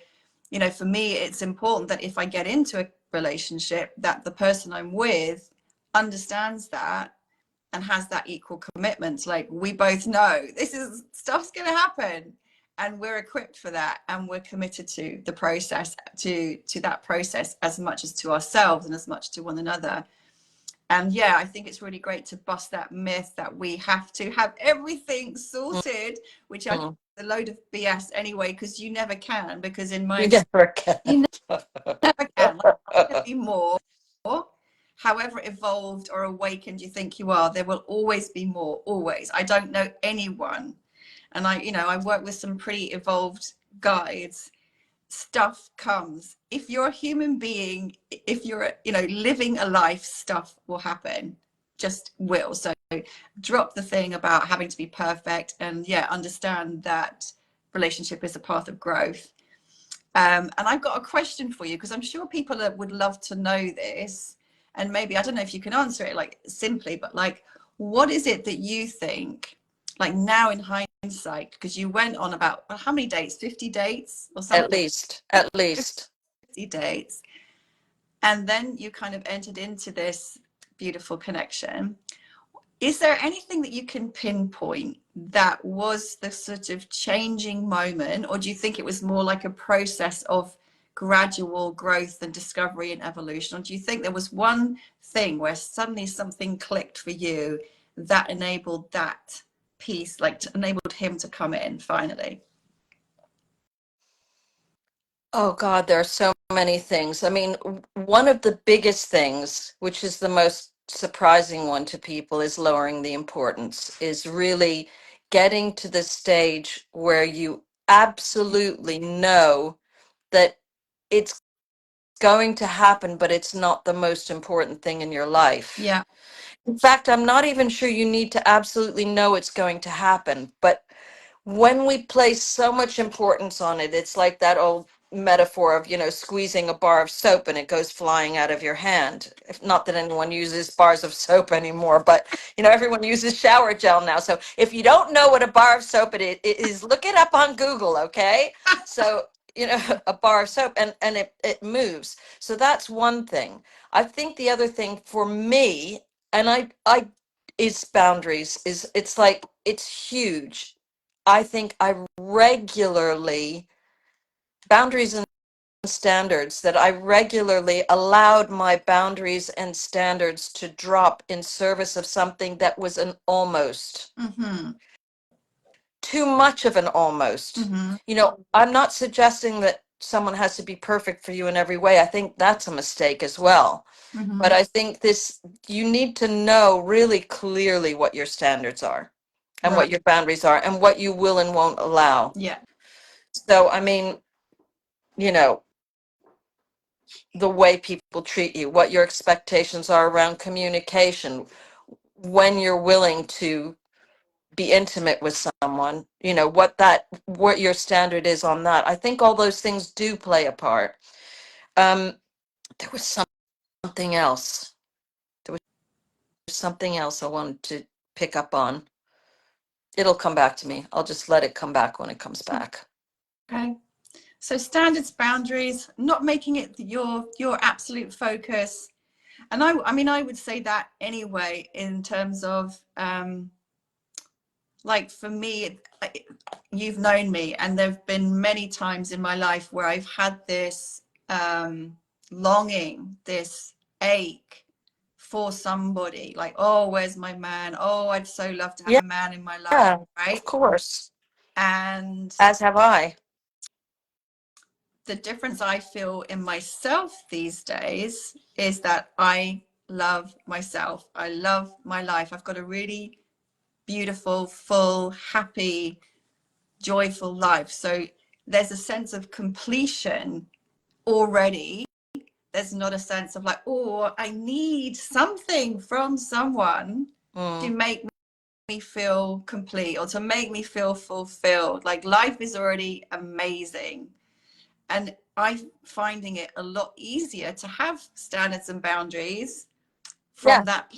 you know, for me, it's important that if I get into a relationship, that the person I'm with understands that and has that equal commitment. Like, we both know this is stuff's going to happen and we're equipped for that, and we're committed to the process, to that process as much as to ourselves and as much to one another. And yeah, I think it's really great to bust that myth that we have to have everything sorted, which I think is a load of BS anyway, because you never can, because in my You never can. you never can. Like, there's be more. However evolved or awakened you think you are, there will always be more, always. I don't know anyone, and I work with some pretty evolved guides. Stuff comes. If you're a human being, if you're, living a life, stuff will happen, just will. So drop the thing about having to be perfect, and yeah, understand that relationship is a path of growth. And I've got a question for you, because I'm sure people would love to know this. And maybe, I don't know if you can answer it like simply, but like, what is it that you think, like now in hindsight, because you went on about, well, how many dates? 50 dates or something? At least. 50 dates. And then you kind of entered into this beautiful connection. Is there anything that you can pinpoint that was the sort of changing moment, or do you think it was more like a process of gradual growth and discovery and evolution? Or do you think there was one thing where suddenly something clicked for you that enabled that piece, like enabled him to come in finally? Oh God, there are so many things. I mean, one of the biggest things, which is the most surprising one to people, is lowering the importance, is really getting to the stage where you absolutely know that it's going to happen, but it's not the most important thing in your life. Yeah. In fact, I'm not even sure you need to absolutely know it's going to happen, but when we place so much importance on it, it's like that old metaphor of, squeezing a bar of soap and it goes flying out of your hand. If not that anyone uses bars of soap anymore, but everyone uses shower gel now. So if you don't know what a bar of soap it is, look it up on Google, okay? So, a bar of soap and it moves. So that's one thing. I think the other thing for me, and I is boundaries, it's like it's huge. I think I regularly, boundaries and standards, that I regularly allowed my boundaries and standards to drop in service of something that was an almost, Mm-hmm. too much of an almost. Mm-hmm. I'm not suggesting that someone has to be perfect for you in every way. I think that's a mistake as well. Mm-hmm. But I think you need to know really clearly what your standards are and Right. what your boundaries are and what you will and won't allow. Yeah. So, I mean, you know, the way people treat you, what your expectations are around communication, when you're willing to be intimate with someone, what your standard is on that. I think all those things do play a part. Um, there was something else. There was something else I wanted to pick up on. It'll come back to me. I'll just let it come back when it comes back. Okay. So standards, boundaries, not making it your absolute focus. And I mean, I would say that anyway, in terms of like for me, you've known me, and there've been many times in my life where I've had this longing, this ache for somebody, like, oh, where's my man? Oh, I'd so love to have a man in my life, Yeah, right? of course. And As have I. the difference I feel in myself these days is that I love myself. I love my life. I've got a really beautiful, full, happy, joyful life. So there's a sense of completion already. There's not a sense of like, oh, I need something from someone to Mm. make me feel complete or to make me feel fulfilled. Like life is already amazing. And I'm finding it a lot easier to have standards and boundaries Yeah, from that,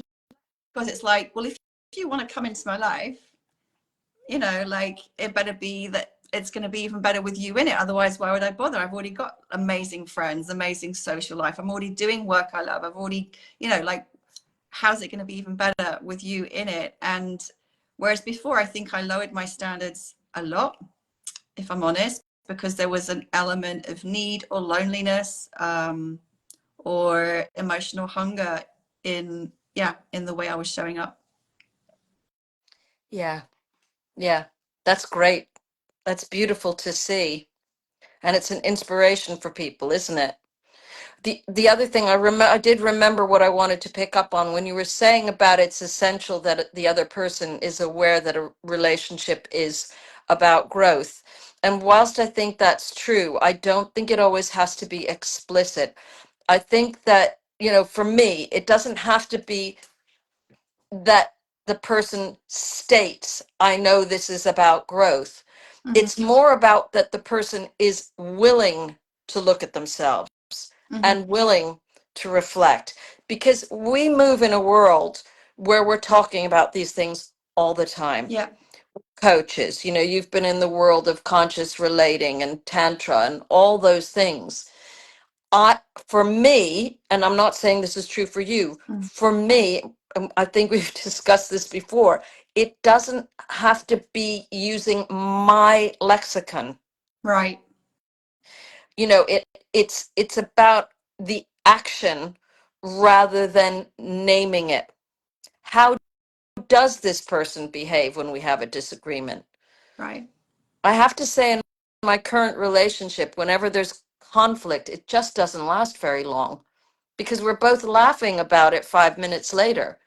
because it's like, well, if you want to come into my life, like it better be that it's going to be even better with you in it. Otherwise, why would I bother? I've already got amazing friends, amazing social life. I'm already doing work I love. I've already, like, how's it going to be even better with you in it? And whereas before, I think I lowered my standards a lot, if I'm honest, because there was an element of need or loneliness, or emotional hunger in the way I was showing up. yeah, yeah. That's great. That's beautiful to see. And it's an inspiration for people, isn't it? The other thing I did remember what I wanted to pick up on when you were saying about it's essential that the other person is aware that a relationship is about growth. And whilst I think that's true, I don't think it always has to be explicit. I think that, for me, it doesn't have to be that the person states, I know this is about growth. Mm-hmm. It's more about that the person is willing to look at themselves Mm-hmm. and willing to reflect, because we move in a world where we're talking about these things all the time. Yeah. Coaches, you've been in the world of conscious relating and tantra and all those things. For me, and I'm not saying this is true for you, for me, I think we've discussed this before, it doesn't have to be using my lexicon. Right. It's about the action rather than naming it. How does this person behave when we have a disagreement? Right. I have to say, in my current relationship, whenever there's conflict, it just doesn't last very long because we're both laughing about it 5 minutes later.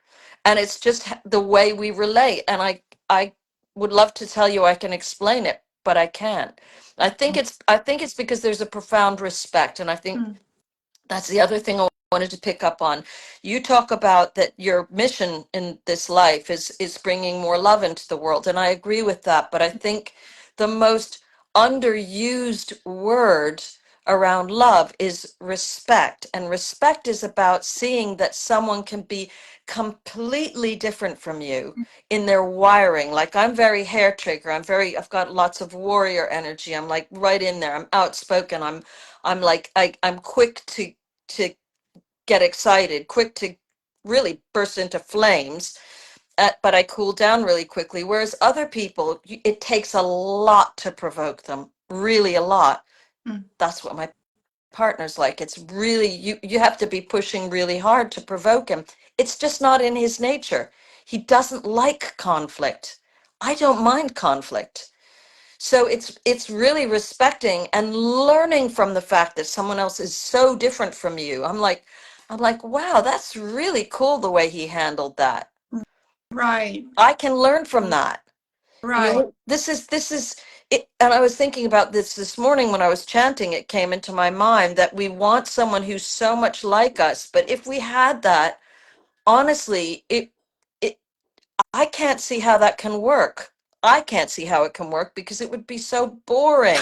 And it's just the way we relate. And I would love to tell you I can explain it, but I can't. I think it's because there's a profound respect. And I think that's the other thing I wanted to pick up on. You talk about that your mission in this life is bringing more love into the world, and I agree with that. But I think the most underused word around love is respect, and respect is about seeing that someone can be completely different from you in their wiring. Like, I'm very hair trigger. I've got lots of warrior energy. I'm like right in there. I'm outspoken. I'm like I'm quick to get excited, quick to really burst into flames, but I cool down really quickly. Whereas other people, it takes a lot to provoke them, really a lot. That's what my partner's like. It's really, you have to be pushing really hard to provoke him. It's just not in his nature. He doesn't like conflict. I don't mind conflict. So it's really respecting and learning from the fact that someone else is so different from you. I'm like, wow, that's really cool the way he handled that. Right. I can learn from that. Right. This is it. And I was thinking about this morning when I was chanting. It came into my mind that we want someone who's so much like us. But if we had that, honestly, it I can't see how that can work. I can't see how it can work because it would be so boring,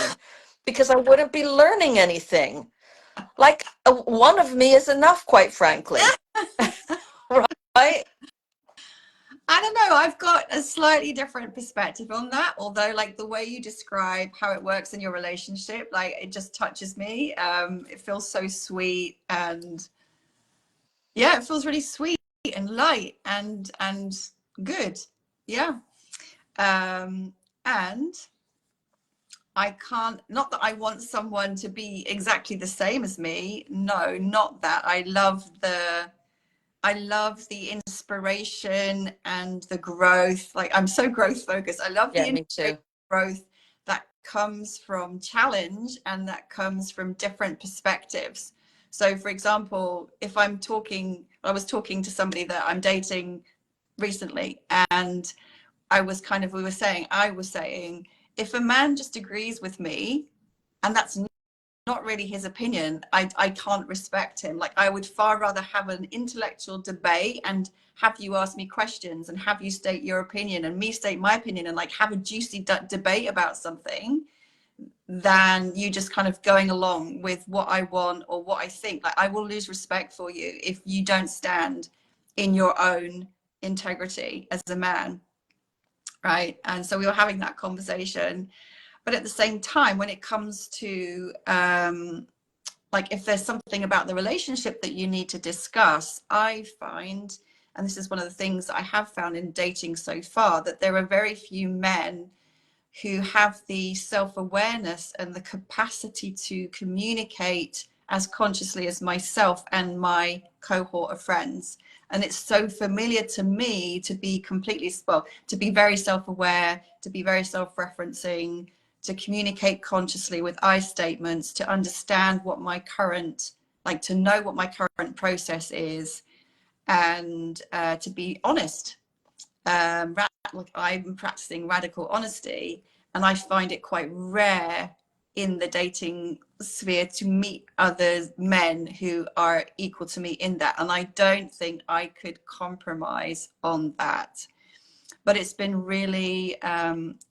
because I wouldn't be learning anything. Like, one of me is enough, quite frankly. Right? I don't know. I've got a slightly different perspective on that. Although, like, the way you describe how it works in your relationship, like, it just touches me. It feels so sweet, and yeah, it feels really sweet and light and good. Yeah. And I can't, not that I want someone to be exactly the same as me. No, not that. I love the inspiration and the growth. Like, I'm so growth focused. I love Yeah, the me too. growth that comes from challenge and that comes from different perspectives. So, for example, if I was talking to somebody that I'm dating recently, and I was saying, if a man just agrees with me, and that's not really his opinion, I can't respect him. Like, I would far rather have an intellectual debate and have you ask me questions and have you state your opinion and me state my opinion and like have a juicy debate about something, than you just kind of going along with what I want or what I think. Like, I will lose respect for you if you don't stand in your own integrity as a man, right? And so we were having that conversation. But at the same time, when it comes to like, if there's something about the relationship that you need to discuss, I find, and this is one of the things that I have found in dating so far, that there are very few men who have the self-awareness and the capacity to communicate as consciously as myself and my cohort of friends. And it's so familiar to me to be to be very self-aware, to be very self-referencing, to communicate consciously with I statements, to understand what my current, like, to know what my current process is, and to be honest. Like, I'm practicing radical honesty, and I find it quite rare in the dating sphere to meet other men who are equal to me in that. And I don't think I could compromise on that. But it's been really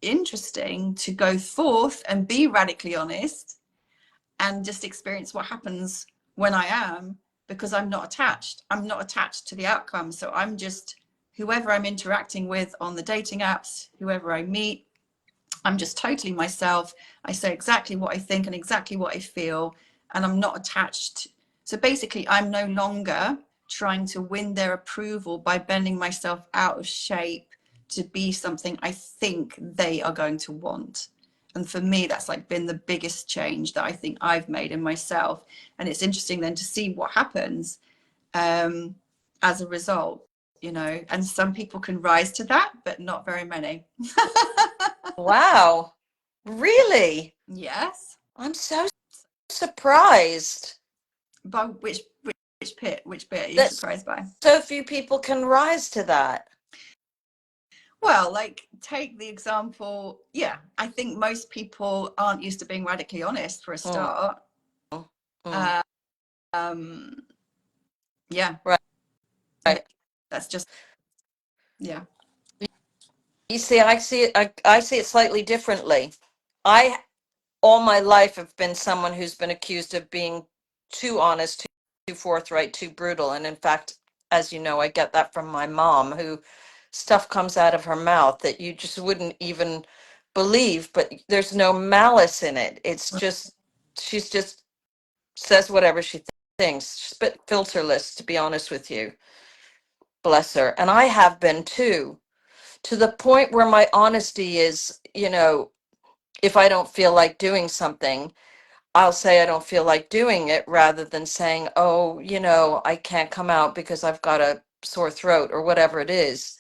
interesting to go forth and be radically honest and just experience what happens when I am. because I'm not attached. I'm not attached to the outcome. So I'm just whoever I'm interacting with on the dating apps, whoever I meet, I'm just totally myself. I say exactly what I think and exactly what I feel, and I'm not attached. So basically, I'm no longer trying to win their approval by bending myself out of shape to be something I think they are going to want. And for me, that's like been the biggest change that I think I've made in myself. And it's interesting then to see what happens as a result, you know, and some people can rise to that, but not very many. Wow. Really? Yes. I'm so surprised By which bit are you that surprised by? so few people can rise to that. Well, like take the example. Yeah, I think most people aren't used to being radically honest for a Mm, start. mm, Uh, um, yeah, right, and right. that's just yeah. You see, I see it slightly differently. I all my life have been someone who's been accused of being too honest, too forthright, too brutal. And in fact, as you know, I get that from my mom, who stuff comes out of her mouth that you just wouldn't even believe, but there's no malice in it. It's just, she's just says whatever she thinks. She's a bit filterless, to be honest with you. Bless her. And I have been too, to the point where my honesty is, you know, if I don't feel like doing something, I'll say I don't feel like doing it rather than saying, oh, you know, I can't come out because I've got a sore throat or whatever it is.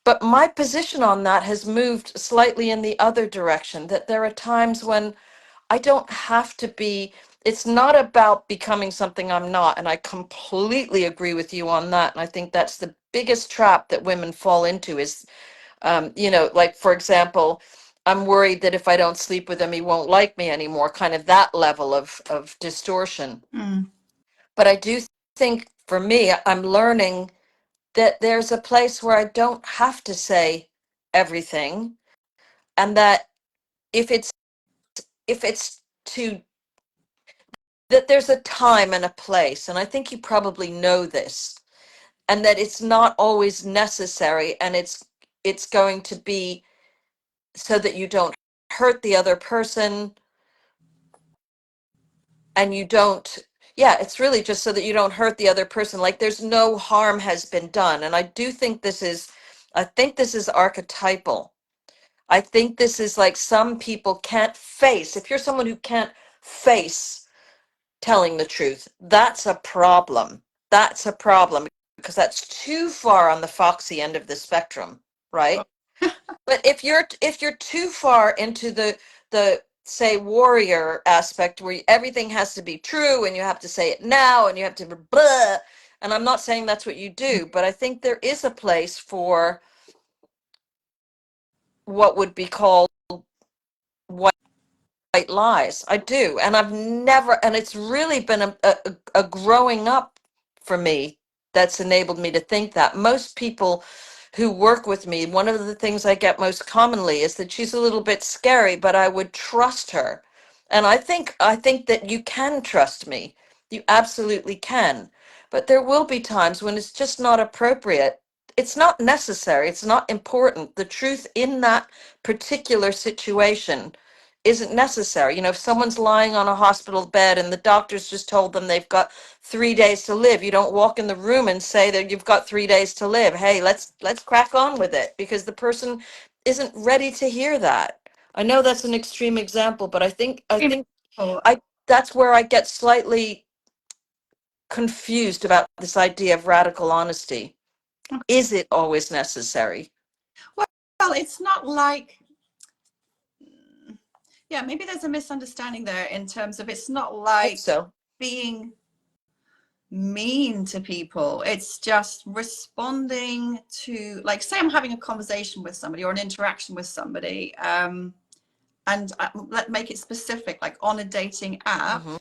But my position on that has moved slightly in the other direction, that there are times when I don't have to be, it's not about becoming something I'm not. And I completely agree with you on that. And I think that's the biggest trap that women fall into is, you know, like, for example, I'm worried that if I don't sleep with him, he won't like me anymore, kind of that level of distortion. Mm. But I do think for me, I'm learning that there's a place where I don't have to say everything, and that if it's to that there's a time and a place, and I think you probably know this, and that it's not always necessary, and it's going to be so that you don't hurt the other person, and you don't, yeah, it's really just so that you don't hurt the other person, like there's no harm has been done. And I think this is archetypal. I think this is like some people can't face, if you're someone who can't face telling the truth, that's a problem. That's a problem because that's too far on the foxy end of the spectrum, right? But if you're too far into the say warrior aspect where everything has to be true and you have to say it now and you have to blah, and I'm not saying that's what you do, but I think there is a place for what would be called white lies. I do. And I've never, and it's really been a growing up for me that's enabled me to think that. Most people who work with me, one of the things I get most commonly is that she's a little bit scary, but I would trust her. And I think that you can trust me. You absolutely can. But there will be times when it's just not appropriate. It's not necessary. It's not important. The truth in that particular situation isn't necessary. You know, if someone's lying on a hospital bed and the doctors just told them they've got 3 days to live, you don't walk in the room and say that you've got 3 days to live. Hey, let's crack on with it, because the person isn't ready to hear that. I know that's an extreme example, but Oh, I that's where I get slightly confused about this idea of radical honesty. Is it always necessary? well, it's not like yeah, maybe there's a misunderstanding there in terms of it's not Hope like so. being mean to people. It's just responding to, like, say I'm having a conversation with somebody or an interaction with somebody, and let make it specific, like on a dating app, Hmm.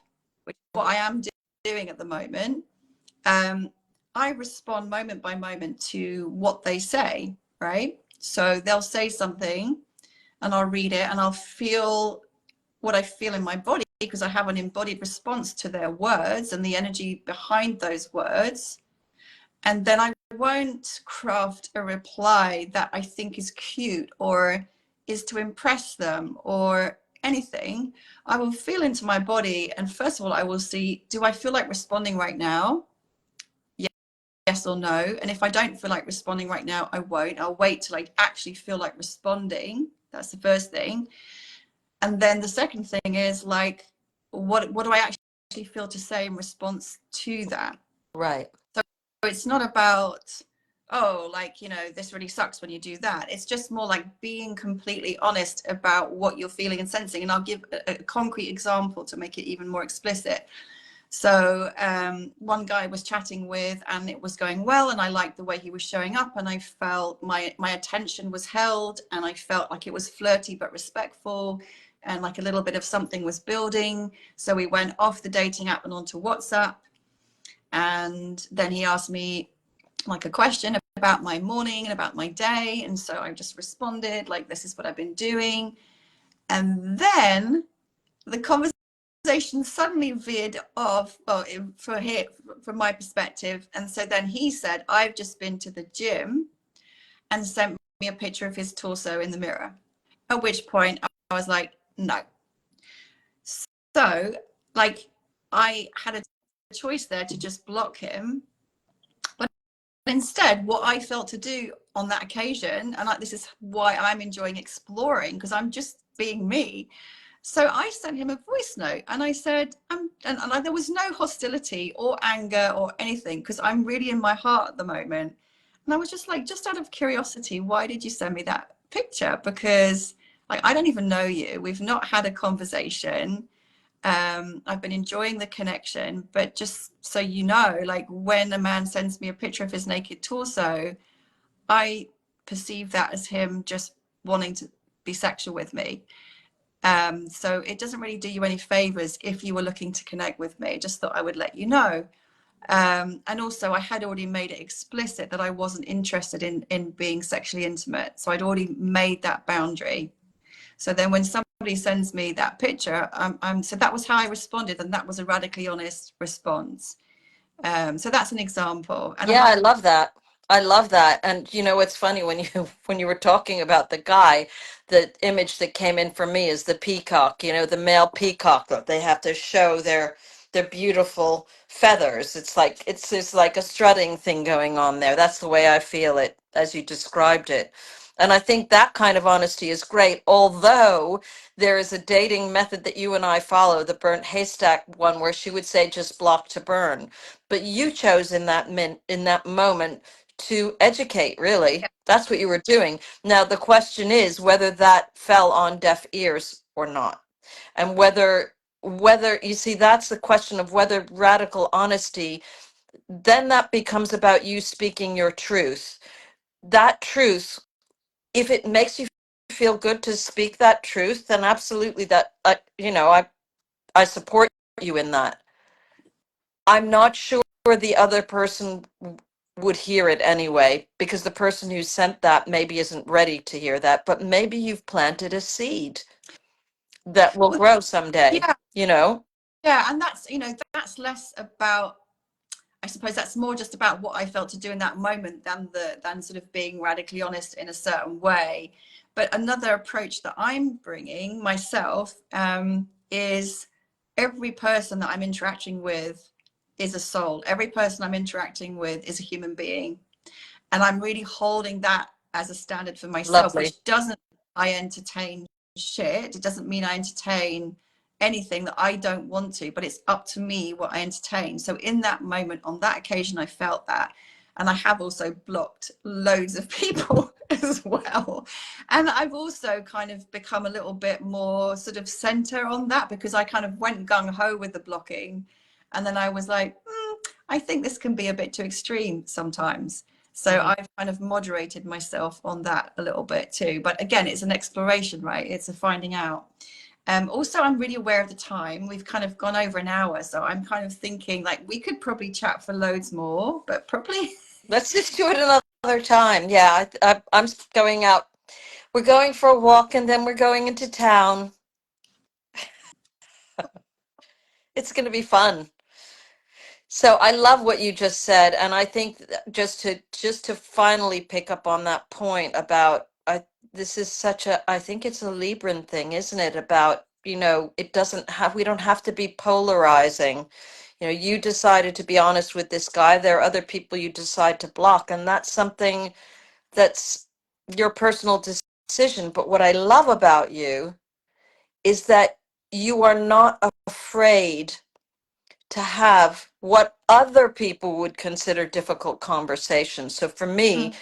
which is what I am doing at the moment. Um, I respond moment by moment to what they say, right? So they'll say something and I'll read it and I'll feel what I feel in my body, because I have an embodied response to their words and the energy behind those words. And then I won't craft a reply that I think is cute or is to impress them or anything. I will feel into my body. And first of all, I will see, do I feel like responding right now? Yes or no. And if I don't feel like responding right now, I won't. I'll wait till I actually feel like responding. That's the first thing. And then the second thing is like, what do I actually feel to say in response to that? Right. So it's not about, oh, like, you know, this really sucks when you do that. It's just more like being completely honest about what you're feeling and sensing. And I'll give a concrete example to make it even more explicit. So one guy I was chatting with, and it was going well, and I liked the way he was showing up, and I felt my attention was held, and I felt like it was flirty but respectful, and like a little bit of something was building. So we went off the dating app and onto WhatsApp, and then he asked me like a question about my morning and about my day, and so I just responded like, this is what I've been doing. And then the conversation suddenly veered off, well, from my perspective. And so then he said, I've just been to the gym, and sent me a picture of his torso in the mirror. At which point I was like, no. So like I had a choice there to just block him. But instead, what I felt to do on that occasion, and like, this is why I'm enjoying exploring, because I'm just being me. So I sent him a voice note, and I said, and there was no hostility or anger or anything, because I'm really in my heart at the moment. And I was just like, just out of curiosity, why did you send me that picture? Because like, I don't even know you. We've not had a conversation. I've been enjoying the connection, but just so you know, like when a man sends me a picture of his naked torso, I perceive that as him just wanting to be sexual with me. So it doesn't really do you any favors if you were looking to connect with me. Just thought I would let you know. And also I had already made it explicit that I wasn't interested in being sexually intimate. So I'd already made that boundary. So then when somebody sends me that picture, so that was how I responded. And that was a radically honest response. So that's an example. And Yeah, I love that. I love that. And you know, it's funny when you when you were talking about the guy, the image that came in for me is the peacock, you know, the male peacock that they have to show their beautiful feathers. It's like a strutting thing going on there. That's the way I feel it as you described it. And I think that kind of honesty is great, although there is a dating method that you and I follow, the burnt haystack one, where she would say just block to burn. But you chose in that moment to educate, really. That's what you were doing. Now the question is whether that fell on deaf ears or not. And whether you see, that's the question of whether radical honesty, then that becomes about you speaking your truth. That truth, if it makes you feel good to speak that truth, then absolutely that I support you in that. I'm not sure the other person would hear it anyway, because the person who sent that maybe isn't ready to hear that, but maybe you've planted a seed that will well, grow someday, yeah, you know? yeah. And that's, that's less about, I suppose that's more just about what I felt to do in that moment than sort of being radically honest in a certain way. But another approach that I'm bringing myself is every person that I'm interacting with is a soul. Every person I'm interacting with is a human being. And I'm really holding that as a standard for myself, Lovely. which doesn't I entertain shit. It doesn't mean I entertain anything that I don't want to, but it's up to me what I entertain. So in that moment, on that occasion, I felt that. And I have also blocked loads of people as well. And I've also kind of become a little bit more sort of center on that, because I kind of went gung ho with the blocking. And then I was like, I think this can be a bit too extreme sometimes. So I've kind of moderated myself on that a little bit too. But again, it's an exploration, right? It's a finding out. Also, I'm really aware of the time. We've kind of gone over an hour. So I'm kind of thinking like we could probably chat for loads more, but probably. Let's just do it another time. Yeah, I'm going out. We're going for a walk and then we're going into town. It's going to be fun. So I love what you just said, and I think just to finally pick up on that point about this is such a I think it's a Libran thing, isn't it? About it doesn't have we don't have to be polarizing. You decided to be honest with this guy. There are other people you decide to block, and that's something that's your personal decision. But what I love about you is that you are not afraid to have what other people would consider difficult conversations. So for me,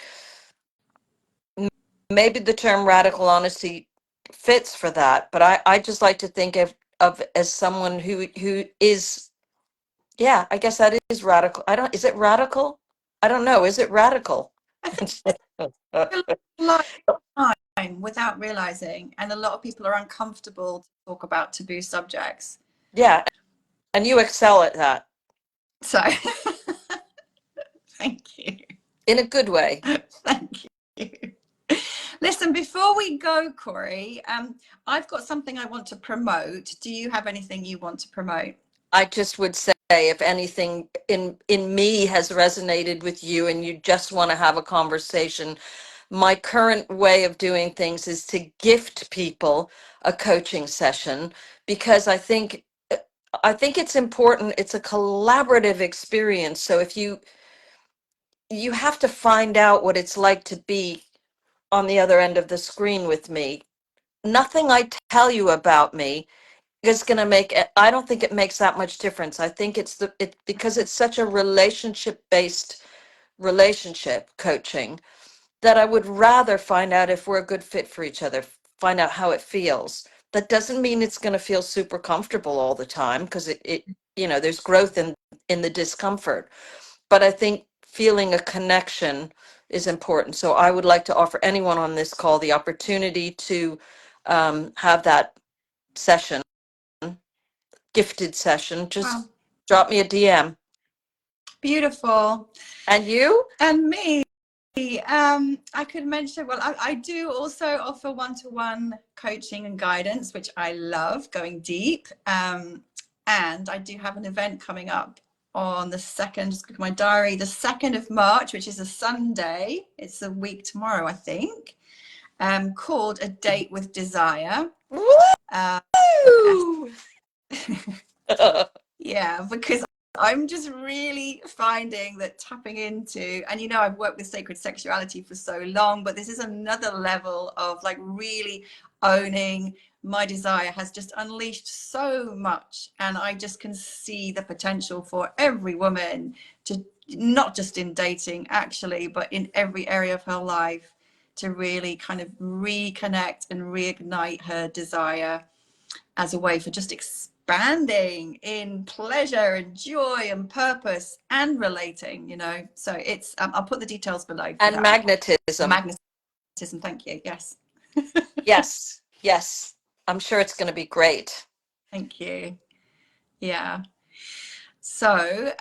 Mm. maybe the term radical honesty fits for that, but I just like to think of as someone who is, yeah, I guess that is radical. Is it radical? I don't know. Is it radical? I think a lot of time without realizing, and a lot of people are uncomfortable to talk about taboo subjects. Yeah, and you excel at that So thank you. in a good way. Thank you. Listen, before we go, Cori, I've got something I want to promote. Do you have anything you want to promote? I just would say, if anything in me has resonated with you and you just want to have a conversation, my current way of doing things is to gift people a coaching session, because I think it's important. It's a collaborative experience. So if you have to find out what it's like to be on the other end of the screen with me. Nothing I tell you about me is going to make it. I don't think it makes that much difference. I think it because it's such a relationship based relationship coaching, that I would rather find out if we're a good fit for each other, find out how it feels. That doesn't mean it's going to feel super comfortable all the time, because there's growth in the discomfort. But I think feeling a connection is important. So I would like to offer anyone on this call the opportunity to have that session, gifted session. Wow, Just drop me a DM. beautiful. And you? And me, I could mention, well, I do also offer one-to-one coaching and guidance, which I love, going deep. And I do have an event coming up on the 2nd, just look at my diary, the 2nd of March, which is a Sunday. It's a week tomorrow, I think, called A Date with Desire. Uh, Woo! yeah, because I'm just really finding that tapping into, and I've worked with sacred sexuality for so long, but this is another level of like really owning my desire has just unleashed so much. And I just can see the potential for every woman to, not just in dating actually, but in every area of her life, to really kind of reconnect and reignite her desire as a way for just expanding in pleasure and joy and purpose and relating. So it's I'll put the details below for And that. magnetism. Magnetism, thank you. Yes. Yes, yes. I'm sure it's going to be great. Thank you. Yeah. So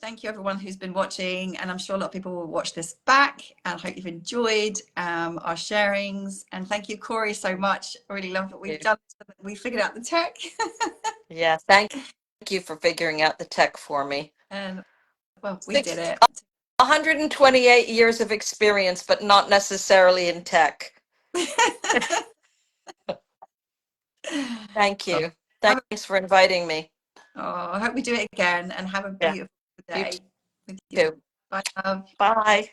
thank you everyone who's been watching, and I'm sure a lot of people will watch this back, and I hope you've enjoyed our sharings. And thank you, Cori, so much. I really love what we've done. We figured out the tech. Yeah, thank you for figuring out the tech for me. And well, we did it. 128 years of experience, but not necessarily in tech. Thank you. Thanks for inviting me. I hope we do it again, and have a Yeah, beautiful you day with you. too. Bye, love. Bye.